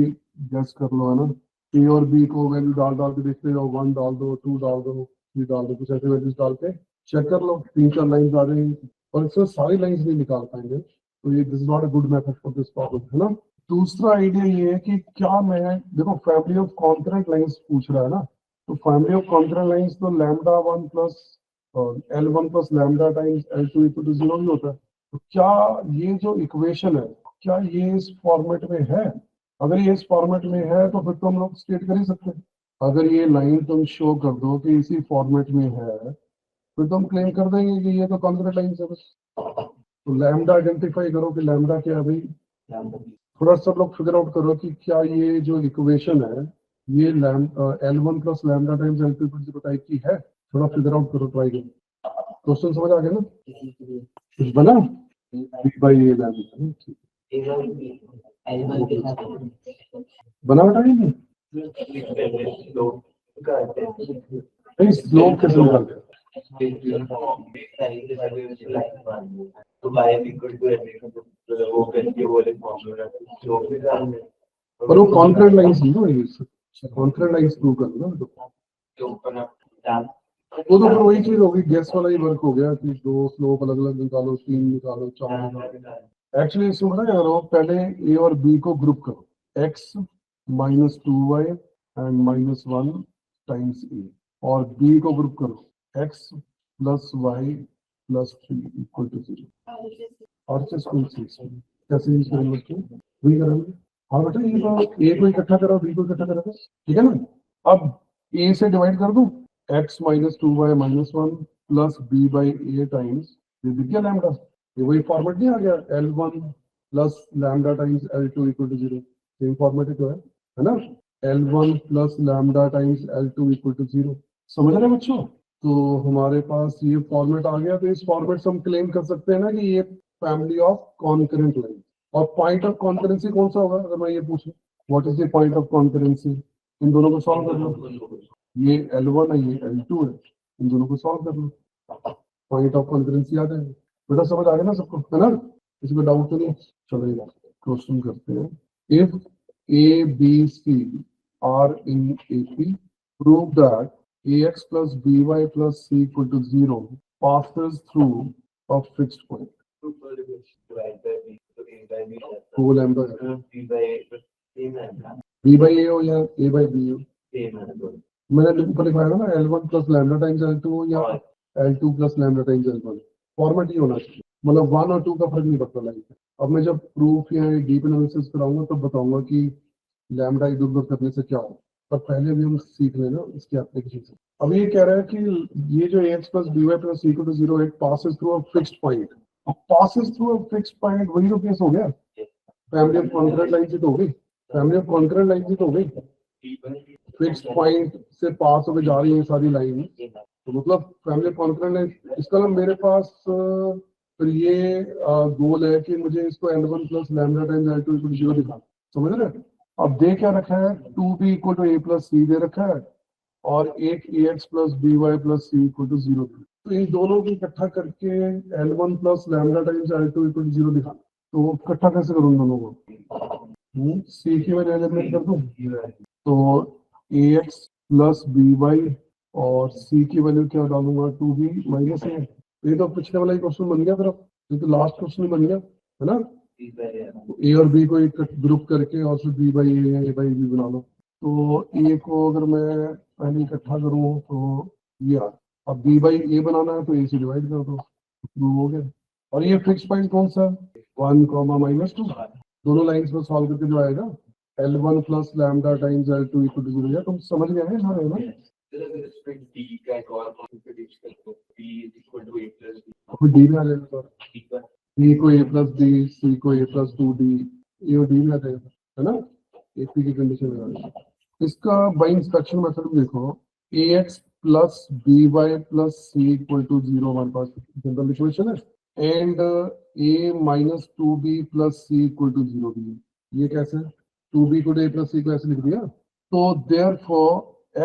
गेस कर लो, है ना, ए और बी को वैल्यू डाल के देखते जाओ, 1 डाल दो, 2 डाल दो, 3 डाल दो, कुछ ऐसे वैल्यूज डाल के चेक कर लो, 3-4 लाइंस आ जाएंगी। और इसमें सारी लाइंस नहीं निकाल पाएंगे, तो ये this is not a good method for this problem, है ना। दूसरा आइडिया ये है कि क्या मैं देखो फैमिली ऑफ कॉन्करेंट लाइंस पूछ रहा है ना, तो फैमिली ऑफ कॉन्करेंट लाइंस तो lambda 1 plus L1 plus lambda times L2 equal to 0 ही होता है। तो क्या ये जो इक्वेशन है क्या ये इस फॉर्मेट में है? अगर ये इस फॉर्मेट में है तो फिर तो हम लोग स्टेट कर ही सकते हैं। अगर ये लाइन तुम शो कर दो कि इसी फॉर्मेट में है फिर तो हम क्लेम कर देंगे कि ये तो कॉन्करेंट लाइन है बस। तो लैम्डा आइडेंटिफाई करो कि लैम्डा क्या है भाई, थोड़ा सब लोग फिगर आउट करो कि क्या ये जो इक्वेशन है ये L1 plus lambda times L2 equal to 0 type की है, थोड़ा फिगर आउट करो, ट्राई करो। क्वेश्चन समझ आ गया ना? कुछ बना B by A lambda, L1 के साथ बना बेटा ये नहीं? नहीं, स्लोप कैसे निकालते हैं? तो बाय इक्वल टू वो करके वो वाले फॉर्मूला जो भी डालने पर वो कॉन्क्रीट लाइंस नहीं हो, ये कॉन्क्रीट लाइंस प्रूव करना ना, जो ऊपर डाल वो तो फिर वही चीज होगी, गैस वाला ही वर्क हो गया कि दो स्लोप अलग अलग निकालो, 3 निकालो, 4 निकालो। एक्चुअली इसमें पता क्या करो, पहले ए और बी को ग्रुप करो, x minus 2y and minus 1 times a, और बी को ग्रुप करो x plus y plus 3 equal to 0। और कैसे यूज करेंगे उसको, वही करेंगे। हाँ बेटा, ये तो ए को इकट्ठा करो, बी को इकट्ठा करो, ठीक है ना। अब ए से डिवाइड कर दूं, x minus 2y minus 1 plus b by a times, ये दिख गया लैम्डा, ये वही फॉर्मेट नहीं आ गया, L1 plus lambda times L2 equal to 0, same format तो है ना, L1 plus lambda times L2 equal to 0। समझ रहे हैं बच्चों? तो हमारे पास ये फॉर्मेट आ गया, तो इस फॉर्मेट से हम क्लेम कर सकते हैं ना कि ये फैमिली ऑफ कॉन्करेंट लाइन। और पॉइंट ऑफ कॉन्करेंसी कौन सा होगा, अगर मैं ये पूछूं what is the point of concurrency, इन दोनों को सॉल्व कर लो, ये L1 है, ये L2 है, इन दोनों को सॉल्व कर लो, पॉइंट ऑफ कॉन्करेंसी आ जाएगा। बेटा समझ आ गया ना सबको, है ना? किसी को डाउट तो नहीं? चलो क्वेश्चन करते हैं। If A, B, C are in AP, prove that AX plus BY plus C equal to 0 passes through a fixed point. वो लैम्डा है, B by A हो या A by B हो, मैंने ऊपर लिखवाया ना L1 plus lambda times L2 हो या L2 plus lambda times L1, format ही होना चाहिए, मतलब 1 और 2 का फर्क नहीं पड़ता लाइन पे। अब मैं जब प्रूफ या डीप एनालिसिस कराऊंगा तब बताऊंगा कि लैम्डा इधर उधर करने से क्या हो, पर पहले भी हम सीख लेना इसकी एप्लीकेशन से। अब ये कह रहा है कि ये जो ax plus by plus equal to 0 it passes through a fixed point. अब passes through a fixed point वही तो केस हो गया, फैमिली ऑफ कॉन्करेंट लाइन से तो हो गई, फैमिली ऑफ कॉन्करेंट लाइन से तो हो गई, फिक्स्ड पॉइंट से पास होकर जा रही है सारी लाइन, तो मतलब फैमिली कॉन्करेंट लाइन। इसका मतलब मेरे पास फिर ये गोल है कि मुझे इसको L1 plus lambda times L2 equal to 0 दिखाना, समझ रहे हैं? अब दे क्या रखा है, 2b equal to a plus c दे रखा है, और एक ax plus by plus c equal to 0। तो इन दोनों को इकट्ठा करके L1 plus lambda times L2 equal to 0 दिखाना, तो इकट्ठा कैसे करूँ दोनों को, सी की वैल्यू एलिमिनेट कर दूं, तो ax प्लस by और c की वैल्यू क्या डालूंगा, 2b माइनस a। ये तो पिछले वाला ही क्वेश्चन बन गया, फिर अब ये तो लास्ट क्वेश्चन बन गया, है ना। ए और बी को एक ग्रुप करके और फिर b by a by b बना लो। तो ए को अगर मैं पहले इकट्ठा करूँ तो ये आ, अब बी बाई ए बनाना है तो ए से डिवाइड कर दो, प्रूव हो गया। और ये फिक्स पॉइंट कौन सा, 1 कॉमा माइनस 2, दोनों लाइंस में सॉल्व करके जो आएगा L1 plus lambda times L2 equal to 0। तुम समझ गए हैं सारे ना? डी में आ जाएगा, बी को a प्लस डी, सी को a प्लस 2d, ए और डी में आ जाएगा, है ना, एपी की कंडीशन में। इसका बाई इंस्पेक्शन मेथड भी देखो, ax plus by plus c equal to 0 हमारे पास जनरल इक्वेशन है, and a minus 2b plus c equal to 0 भी है। ये कैसे, 2b को a प्लस सी को ऐसे लिख दिया, तो देयरफॉर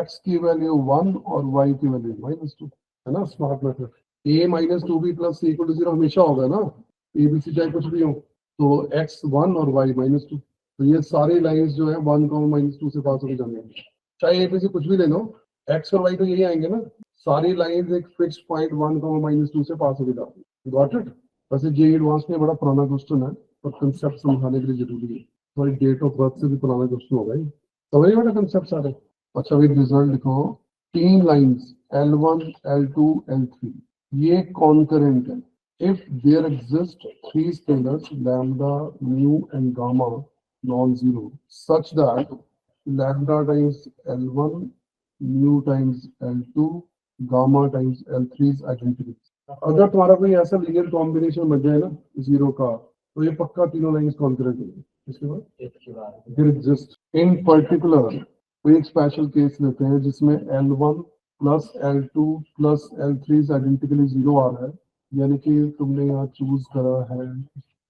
x की वैल्यू 1 और y की वैल्यू माइनस 2, है ना, smart method. a minus 2b plus c equal to 0 हमेशा होगा ना, एबीसी चाहे कुछ भी हो, तो x 1 और y माइनस 2, तो ये सारी लाइंस जो है 1 माइनस 2 से पास होकर जाने हैं, चाहे एबीसी कुछ भी ले लो, x और y तो यही आएंगे ना, सारी लाइंस एक फिक्स्ड पॉइंट 1 माइनस 2 से पास होकर जाती है। Got it? वैसे जे एडवांस में बड़ा पुराना क्वेश्चन है, पर कंसेप्ट समझाने के लिए जरूरी है, हमारी डेट ऑफ बर्थ से भी पुराना क्वेश्चन होगा ही, समझिए बेटा कंसेप्ट सारे। अच्छा विद रिजल्ट लिखो, 3 लाइंस L1 L2 L3 ये कॉन्करेंट है if there exist 3 scalars lambda, mu and gamma non-zero such that lambda times L1, mu times L2, gamma times L3 is identical। अगर तुम्हारा कोई ऐसा लीनियर कॉम्बिनेशन बन जाए ना जीरो का, तो ये पक्का तीनों लाइंस कॉन्करेंट है। इसके बाद there exist in particular कोई एक स्पेशल केस लेते हैं जिसमें L1 plus L2 plus L3 identically 0 आ रहा है, यानी कि तुमने यहाँ चूज करा है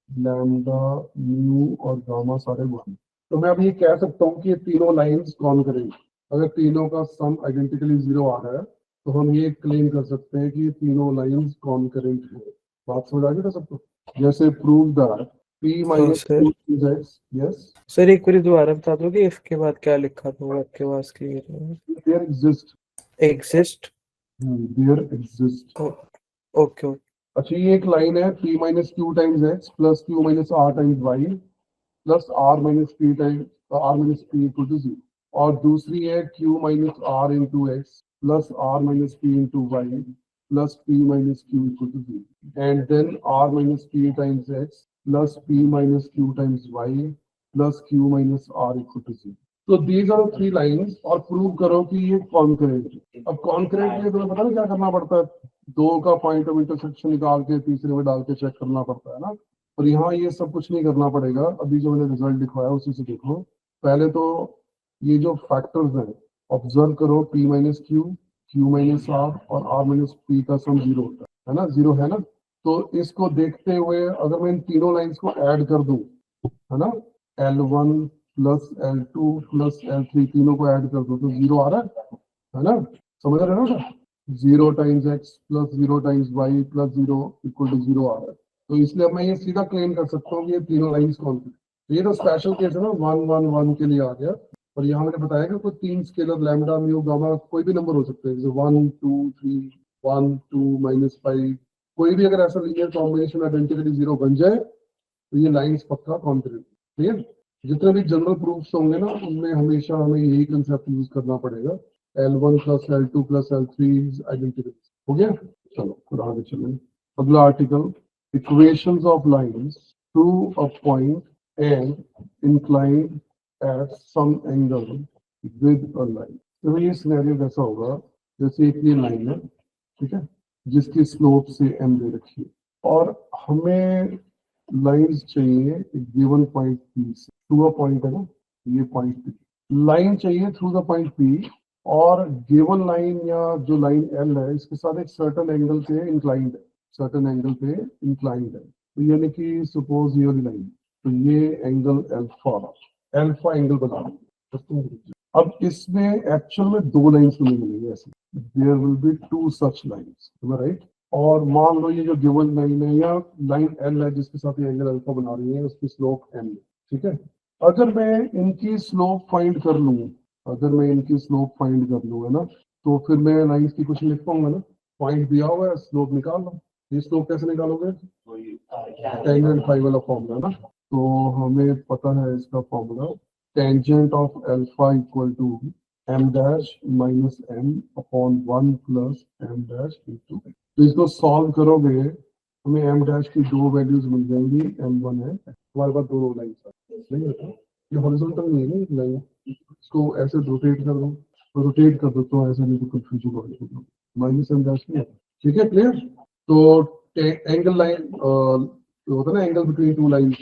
लैम्डा म्यू और गामा सारे 1, तो मैं अब ये कह सकता हूँ कि ये तीनों लाइंस कौन करेंगे। अगर तीनों का सम आइडेंटिकली 0 आ रहा है तो हम ये क्लेम कर सकते हैं कि ये तीनों लाइंस कॉन्करेंट है। बात समझ आ गई ना सबको? जैसे prove that p minus sir. 2x, yes, sir एक बार दोबारा बता दोगे इफ के बाद क्या लिखा था वो आपके पास क्लियर है? There exist, exist. There exist. Okay. अच्छा, ये एक लाइन है p minus q times x plus q minus r times y plus r minus p times r minus p equal to 0, और दूसरी है q minus r into x plus r minus p into y plus p minus q equal to 0, and then r minus p times x plus p minus q times y plus q minus r equal to 0। तो these are three lines, और prove करो कि ये concurrent है। अब concurrent के लिए तुम्हें पता ना क्या करना पड़ता है, दो का पॉइंट ऑफ इंटरसेक्शन निकाल के तीसरे में डाल के चेक करना पड़ता है ना। और यहाँ ये सब कुछ नहीं करना पड़ेगा, अभी जो मैंने रिजल्ट दिखवाया उसी से देखो। पहले तो ये जो फैक्टर्स हैं ऑब्जर्व करो, p minus Q, q minus r और r माइनस p का सम 0 होता है ना, 0 है ना। तो इसको देखते हुए अगर मैं इन तीनों लाइंस को ऐड कर दूं, है ना, L1 plus L2 plus L3 तीनों को ऐड कर दो तो 0 आ रहा है ना, समझ रहे हो ना? 0 times x plus 0 times y plus 0 equal to 0 आ रहा है। तो इसलिए अब मैं ये सीधा क्लेम कर सकता हूँ कि ये तीनों लाइंस कौन सी। तो ये तो स्पेशल केस है ना, 1 1 1 के लिए आ गया। और यहाँ मैंने बताया कि कोई तीन स्केलर लैम्डा म्यू गामा कोई भी नंबर हो सकते हैं, जैसे 1 2 3 1 2 -5, कोई भी अगर ऐसा लीनियर कॉम्बिनेशन आइडेंटिकली 0 बन जाए तो ये लाइंस पक्का कॉन्करेंट। क्लियर? जितने भी जनरल प्रूफ्स होंगे ना उनमें हमेशा हमें यही कंसेप्ट यूज करना पड़ेगा, L1 plus L2 plus L3 identical. हो गया? चलो फिर आगे चलें। अगला article, equations of lines to a point and inclined at some angle with a line. तो ये सिनेरियो कैसा होगा, जैसे एक ये लाइन है, ठीक है, जिसकी स्लोप से m दे रखी है, और हमें लाइंस चाहिए एक गिवन पॉइंट P से थ्रू अ पॉइंट, है ना, ये पॉइंट P, लाइन चाहिए थ्रू द पॉइंट P, और गिवन लाइन या जो लाइन L है इसके साथ एक सर्टेन एंगल पे इंक्लाइंड है, सर्टेन एंगल पे इंक्लाइंड है। तो यानी कि सपोज ये वाली लाइन, तो ये एंगल अल्फा एंगल बना रही है। अब इसमें एक्चुअल में दो लाइंस हमें मिलेंगे ऐसे, there will be two such lines, right. और मान लो ये जो गिवन लाइन है या लाइन एल है जिसके साथ ये एंगल अल्फा बना रही है, उसकी स्लोप एम है, ठीक है। अगर मैं इनकी स्लोप फाइंड कर लूँ, अगर मैं इनकी स्लोप फाइंड कर लूँ, है ना, तो फिर मैं लाइंस की कुछ लिख पाऊंगा ना, पॉइंट दिया हुआ है, स्लोप निकाल लो। ये स्लोप कैसे निकालोगे? टेंजेंट फाई वाला फॉर्मूला ना। तो हमें पता है इसका formula, tangent of alpha equal to m dash minus m upon 1 plus m dash into. तो इसको सॉल्व करोगे हमें m डैश की दो वैल्यूज मिल जाएंगी, m1 है, हमारे पास दो लाइन नहीं होता, ये हॉरिजॉन्टल नहीं है ना लाइन, इसको ऐसे रोटेट कर दो, रोटेट कर दो तो ऐसा नहीं तो कंफ्यूजन हो, माइनस m डैश नहीं है, ठीक है, क्लियर। तो एंगल लाइन होता है ना, एंगल बिटवीन टू लाइन,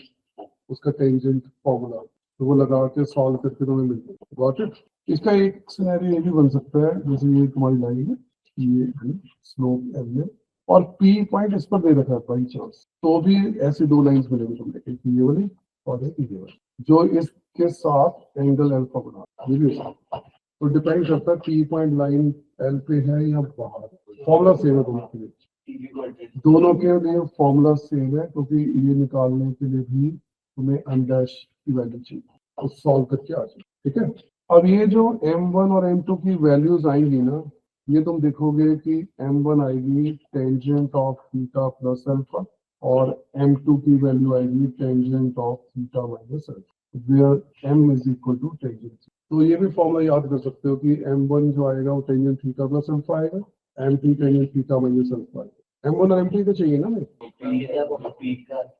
उसका टेंजेंट फॉर्मूला, तो वो लगा के सॉल्व करके तुम्हें मिलता है। Got it? इसका एक सिनेरियो ये भी बन सकता है, जैसे ये तुम्हारी लाइन है, ये स्लोप एम है और पी पॉइंट इस पर दे रखा है बाई चांस, तो भी ऐसी दो लाइंस मिलेंगी तुम्हें, एक ये वाली और एक ये वाली, जो इसके साथ एंगल अल्फा बना, ये भी हो सकता है। तो डिपेंड करता है पी पॉइंट लाइन एल पे है या बाहर। फॉर्मूला सेम है दोनों के लिए, दोनों के लिए फॉर्मूला सेम है, क्योंकि ये निकालने के लिए भी तुम्हें m डैश की वैल्यू चाहिए, तो सॉल्व करके आ जाए, ठीक है। अब ये जो m1 और m2 की वैल्यूज आएंगी ना, ये तुम देखोगे कि m1 आएगी tangent of theta plus alpha, और m2 की वैल्यू आएगी tangent of theta minus alpha, where m is equal to tangent. तो ये भी फॉर्मूला याद कर सकते हो कि m1 जो आएगा वो टेंजेंट थीटा प्लस अल्फा आएगा, m2 tangent theta minus alpha आएगा। m1 और m2 तो चाहिए ना मैं,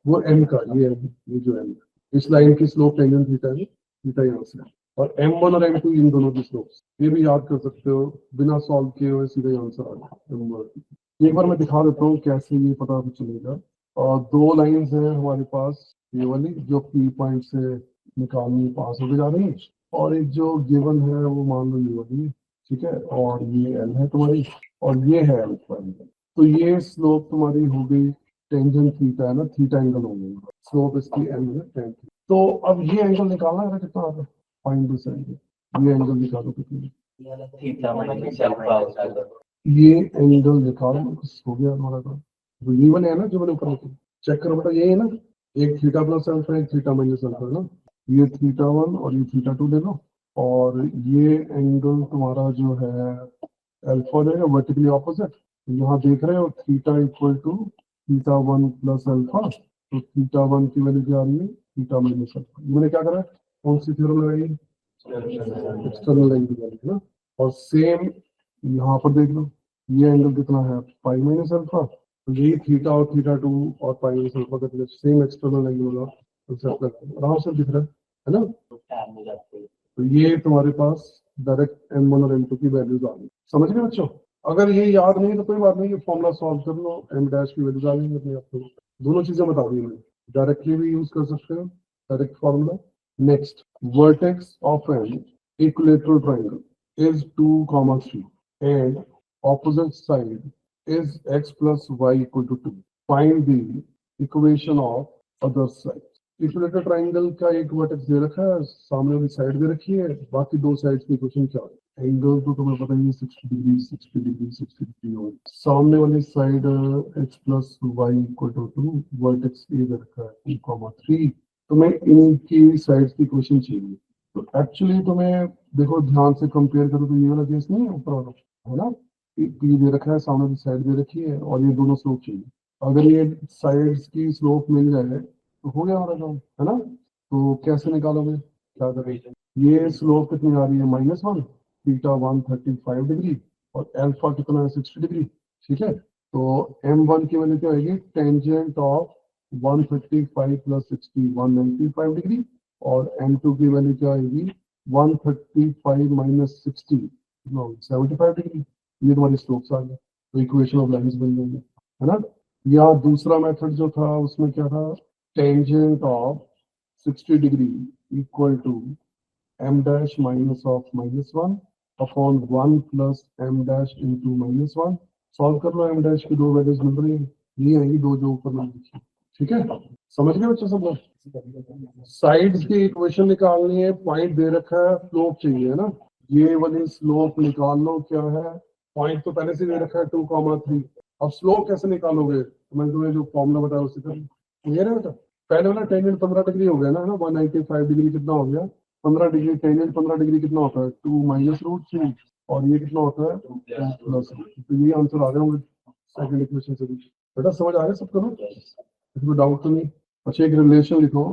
वो m का, ये जो m, इस लाइन की स्लोप टेंजेंट थीटा है, थीटा यहाँ से, और m1 और m2 इन दोनों की स्लोप, ये भी याद कर सकते हो, बिना सॉल्व किए हुए सीधे आंसर आ गया। एक बार मैं दिखा देता हूँ कैसे ये पता चलेगा। और दो लाइंस हैं हमारे पास, ये वाली जो पी पॉइंट से निकालनी पास होकर जा रही है, और एक जो गिवन है वो मान लो ये वाली, ठीक है, और ये एल है तुम्हारी और ये है अल्फा एंगल। तो ये स्लोप तुम्हारी हो गई टेंजेंट थीटा है ना, थीटा एंगल हो गई, स्लोप इसकी एल है tan थीटा। तो अब ये एंगल निकालना है कितना आ रहा है, फाइंड दिस एंगल, ये एंगल निकालो कितना, थीटा माइनस अल्फा होता है। ये एंगल निकालो, बस हो गया हमारा काम। तो ये वाले है ना जो मैंने ऊपर लिखे, चेक करो बेटा, ये है ना, एक थीटा प्लस अल्फा एक थीटा माइनस अल्फा है ना, ये थीटा 1 और ये थीटा 2 ले लो, और ये एंगल तुम्हारा जो है अल्फा हो जाएगा वर्टिकली ऑपोजिट। यहाँ देख रहे हो theta equal to theta 1 plus alpha, तो थीटा 1 की वैल्यू क्या आ रही है, थीटा माइनस अल्फा। मैंने क्या करा, कौन सी थ्योरम लगाई, एक्सटर्नल एंगल वाली है ना, और सेम यहाँ पर देख लो, ये एंगल कितना है, पाई माइनस अल्फा, तो यही थीटा और थीटा 2 और पाई माइनस अल्फा का सेम एक्सटर्नल एंगल वाला कंसेप्ट करते हैं, आराम से दिख रहा है ना। तो ये तुम्हारे पास डायरेक्ट m1 और m2 की वैल्यूज आ गई, समझ गए बच्चों। अगर ये याद नहीं तो कोई बात नहीं, ये फॉर्मूला सॉल्व कर लो, m डैश की वैल्यूज आ गई अपने आप को। दोनों चीजें बता दी मैंने, डायरेक्टली भी यूज कर सकते हो direct formula. Next, vertex of an equilateral triangle is 2, 3 and opposite side is x plus y equal to 2. Find the equation of other side. Equilateral triangle का एक वर्टेक्स दे रखा है, सामने वाली साइड दे रखी है, बाकी दो साइड्स की इक्वेशन क्या है, एंगल तो तुम्हें पता ही है 60 डिग्री 60 डिग्री 60 डिग्री हो, सामने वाली side x plus y equal to 2, vertex a दे रखा है 2, 3, तुम्हें इनकी साइड्स की इक्वेशन चाहिए। तो एक्चुअली तुम्हें देखो ध्यान से कंपेयर करो तो ये वाला केस नहीं है, ऊपर वाला है ना, पी दे रखा है, सामने की साइड दे रखी है और ये दोनों स्लोप चाहिए। अगर ये साइड्स की स्लोप मिल जाए तो हो गया हमारा काम, है ना। तो कैसे निकालोगे, क्या करेंगे, ये स्लोप कितनी आ रही है -1, थीटा 135 डिग्री और अल्फा कितना है 60 डिग्री, ठीक है। तो m1 की वैल्यू क्या आएगी, टेंजेंट ऑफ 135 प्लस 60 195 डिग्री, और m2 की वैल्यू क्या आएगी 135 माइनस 60 75 डिग्री। ये तुम्हारी स्लोप्स आ गए, तो इक्वेशन ऑफ लाइंस बन जाएंगे, है ना। या दूसरा मेथड जो था उसमें क्या था, tangent of 60 degree equal to m dash minus of -1 upon 1 plus m dash into -1। Solve कर लो, m डैश की दो वैल्यूज मिल रही है, ये आएगी दो जो ऊपर में लिखी, ठीक है। समझ गए बच्चों सब लोग। साइड्स की इक्वेशन निकालनी है, पॉइंट दे रखा है, स्लोप चाहिए, है ना। ये वाली स्लोप निकाल लो, क्या है, पॉइंट तो पहले से दे रखा है 2, 3। अब स्लोप कैसे निकालोगे, तो मैंने तुम्हें जो फॉर्मूला बताया उससे कर, क्लियर है बेटा। पहले वाला टेंजेंट 15 डिग्री हो गया ना, 195 डिग्री कितना हो गया, 15 डिग्री, टेंजेंट 15 डिग्री कितना होता है 2 माइनस रूट 3, और ये कितना होता है 2 प्लस। तो ये आंसर आ गए होंगे सेकंड इक्वेशन से भी। बेटा समझ आ गया सबको ना, इसमें डाउट तो नहीं। अच्छा एक रिलेशन लिखो,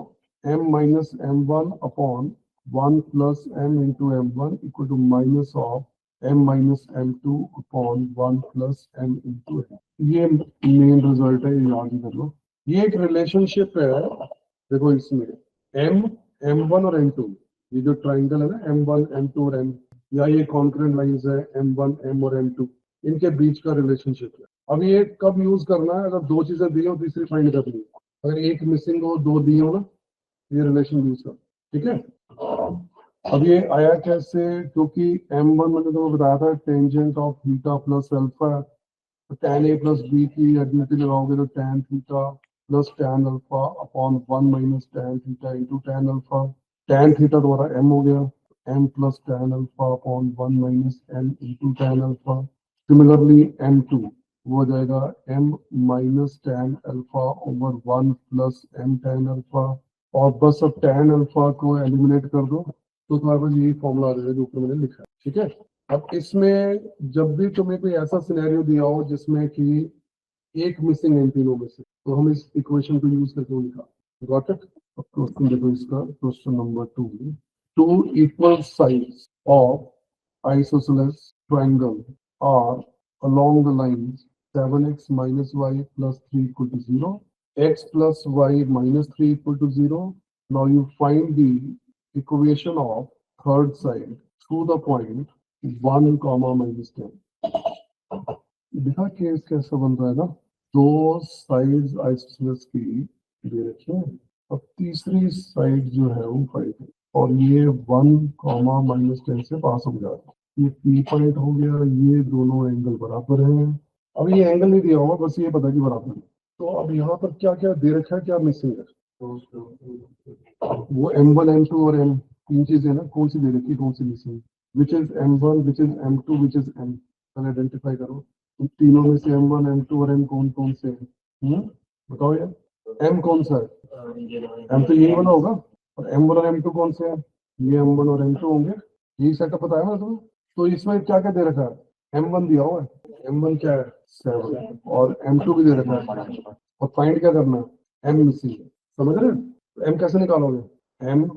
m minus m1 upon 1 plus m into m1 equal to minus of m minus m2 upon 1 plus m into m। ये मेन रिजल्ट है, याद ही कर लो। ये एक रिलेशनशिप है, देखो इसमें m m1 और m2, ये जो ट्राइंगल है ना m1 m2 और m, या ये कॉन्करेंट लाइंस है m1 m और m2, इनके बीच का रिलेशनशिप है। अब ये कब यूज करना है, अगर दो चीजें दी हो तीसरी फाइंड करनी है, अगर एक मिसिंग हो दो दी हो ना, ये रिलेशन यूज कर, ठीक है। अब ये आया कैसे, क्योंकि m1 मैंने तुम्हें बताया था tangent of theta plus alpha, तो tan a प्लस b की एडमिटी लगाओगे तो tan theta plus tan alpha upon 1 minus tan theta into tan alpha. tan theta तुम्हारा m हो गया, m plus tan alpha upon 1 minus m into tan alpha. Similarly m2 वो हो जाएगा m minus tan alpha over 1 plus m tan alpha, और बस अब tan alpha को एलिमिनेट कर दो तो तुम्हारे पास यही फॉर्मूला आ जाएगा जो ऊपर मैंने लिखा है, ठीक है। अब इसमें जब भी तुम्हें कोई ऐसा सिनेरियो दिया हो जिसमें कि एक मिसिंग है इन तीनों में से, तो हम इस इक्वेशन को यूज करके वो लिखा, गॉट इट। अब क्वेश्चन देखो इसका, question number 2, two equal sides of isosceles triangle are along the lines 7x minus y plus 3 equal to 0, x plus y minus 3 equal to 0. Now you find the equation of third side through the point 1, -10. देखा case कैसा बन रहा है ना, दो sides isosceles की दे रखी है, अब तीसरी साइड जो है वो 5 है। और ये 1, -10 से पास हो जाएगा। ये P पॉइंट हो गया, ये दोनों एंगल बराबर हैं। अब ये एंगल नहीं दिया होगा, बस ये पता कि बराबर है। तो अब यहाँ पर क्या क्या दे रखा है, क्या मिसिंग है? वो M1 M2 और M तीन चीजें ना, कौन सी दे रखी है, कौन सी missing? Which is M1, which is M2, which is M? पहले आइडेंटिफाई करो इन तीनों में से M1 M2 और M कौन कौन से हैं? बताओ यार, M कौन सा है? M तो यही वाला होगा। और M1 और M2 कौन से हैं? ये M1 और M2 होंगे। यही सेटअप बताया ना तुम्हें। तो इसमें क्या क्या दे रखा है? M1 दिया हुआ है। M1 क्या है? 7। और M2 भी दे रखा है। और फाइंड क्या करना है? M मिसिंग है। समझ रहे हो? तो M कैसे निकालोगे? M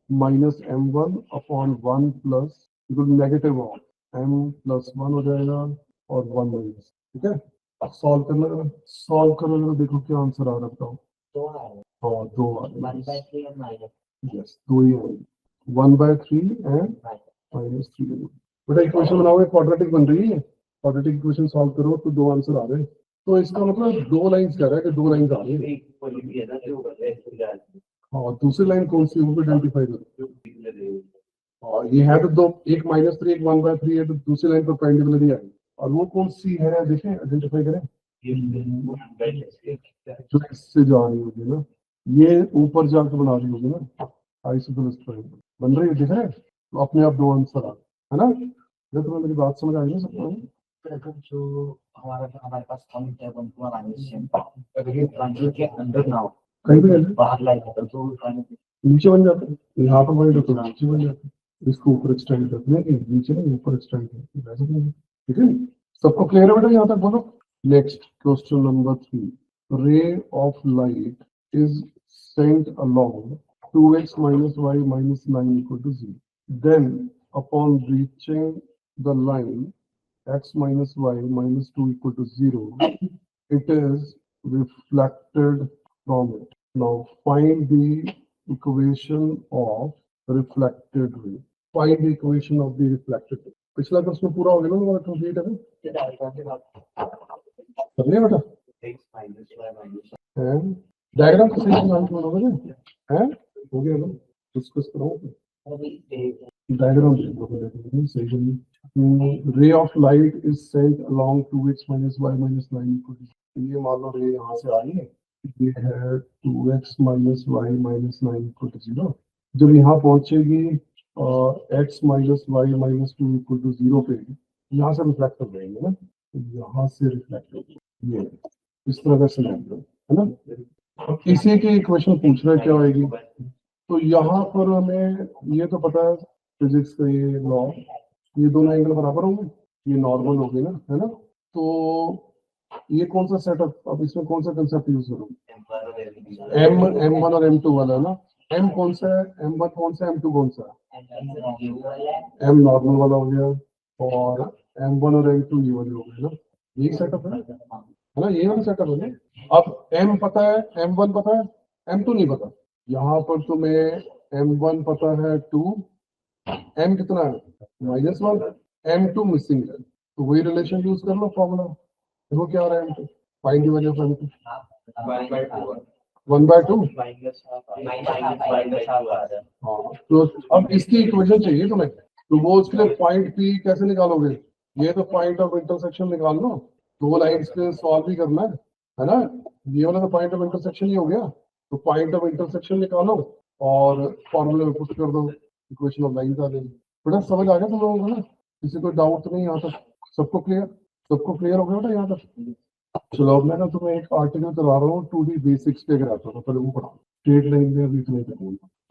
minus M1 upon 1 plus negative of M plus 1 हो जाएगा और 1 माइनस। ठीक है, अब सॉल्व करना जरा, सॉल्व करना जरा, देखो क्या आंसर आ रहा है, बताओ। तो है हाँ, 2 आ 1 रहा by 3 and minus है। यस, 2 ही है। 1/3 एंड -3। बेटा इक्वेशन बनाओगे, क्वाड्रेटिक बन रही है। क्वाड्रेटिक इक्वेशन सॉल्व करो तो 2 आंसर आ रहे हैं। तो इसका मतलब 2 लाइंस कह रहा है कि 2 लाइंस आ रही है। हाँ, दूसरी लाइन कौन सी, वो भी आइडेंटिफाई करो। हाँ, ये है तो दो, एक -3 एक 1/3 है, तो दूसरी लाइन पर परपेंडिकुलर ही आएगी। और वो कौन सी है, देखें, आइडेंटिफाई करें। जो इससे जा रही होगी ना, ये ऊपर जाकर बना रही होगी ना, आइसोसेलेस ट्रायंगल बन रही है, दिख रहा है? तो अपने आप 2 आंसर आ, है ना? जब तुम्हें मेरी बात समझ आ गई ना सबको? जो हमारे पास पॉइंट है 1 अगर ये ट्रांजिट के अंदर ना हो, कहीं भी नहीं, बाहर लाइन है तो नीचे बन जाता है। यहाँ पर पॉइंट तो नीचे बन जाता है। इसको ऊपर एक्सटेंड करते हैं, नीचे नहीं, ऊपर एक्सटेंड करते हैं, वैसे नहीं। ठीक है, सबको क्लियर है बेटा? यहाँ तक बोलो। Next question number 3। Ray of light is sent along 2x minus y minus 9 equal to 0. Then upon reaching the line x minus y minus 2 equal to 0, it is reflected from it. Now find the equation of reflected ray. Find the equation of the reflected ray. पिछला प्रश्न पूरा हो गया ना, हमारा complete है। कर लिया बेटा? डायग्राम को सही नाम क्यों लोगे हैं? हो गया ना, डिस्कस करो। डायग्राम सही नहीं। Ray of light is sent along 2x minus y minus 9 equal to, ये मान लो रे यहाँ से आ रही है, ये है 2x minus y minus 9 equal to 0। जब यहाँ पहुंचेगी x minus y minus 2 equal to 0 पे, यहाँ से रिफ्लेक्ट कर जाएंगे ना, यहाँ से रिफ्लेक्ट होगी। ये इस तरह का सिनेरियो है ना। इसी की इक्वेशन पूछ रहा है क्या होगी। तो यहाँ पर हमें ये तो पता है फिजिक्स का ये लॉ, ये दोनों एंगल बराबर होंगे, ये नॉर्मल हो गए ना, है ना। तो ये कौन सा सेटअप, अब इसमें कौन सा कंसेप्ट यूज करूँ? M1 और M2 वाला है ना। M कौन सा है, M1 कौन सा है, M2 कौन सा है? M नॉर्मल वाला हो गया, और M1 और M2 ये वाले हो गए ना। यही सेटअप है ना, यही वाला सेटअप है ना। अब M पता है, M1 पता है, M2 नहीं पता। यहाँ पर तुम्हें M1 पता है 2, M कितना है -1, M2 मिसिंग है, तो वही रिलेशन यूज कर लो फॉर्मूला। देखो क्या आ रहा है, M2 find the value of M2 1/2। हाँ, तो अब इसकी इक्वेशन चाहिए तुम्हें, तो वो उसके लिए पॉइंट P कैसे निकालोगे? ये तो पॉइंट ऑफ इंटरसेक्शन निकाल लो, दो लाइंस पे सॉल्व भी करना है ना। ये वाला तो पॉइंट ऑफ इंटरसेक्शन ही हो गया, तो पॉइंट ऑफ इंटरसेक्शन निकालो और फॉर्मूले में पुट कर दो, इक्वेशन ऑफ लाइंस आ जाएगी। बेटा समझ आ गया तुम लोगों को ना? किसी को डाउट नहीं यहाँ तक? सबको क्लियर? सबको क्लियर हो गया बेटा यहाँ तक? चलो अब मैं ना तुम्हें एक आर्टिकल करा रहा हूँ 2D बेसिक्स पे कराता हूँ, पहले वो पढ़ाओ। स्ट्रेट लाइन में अभी तुम्हें करूँगा।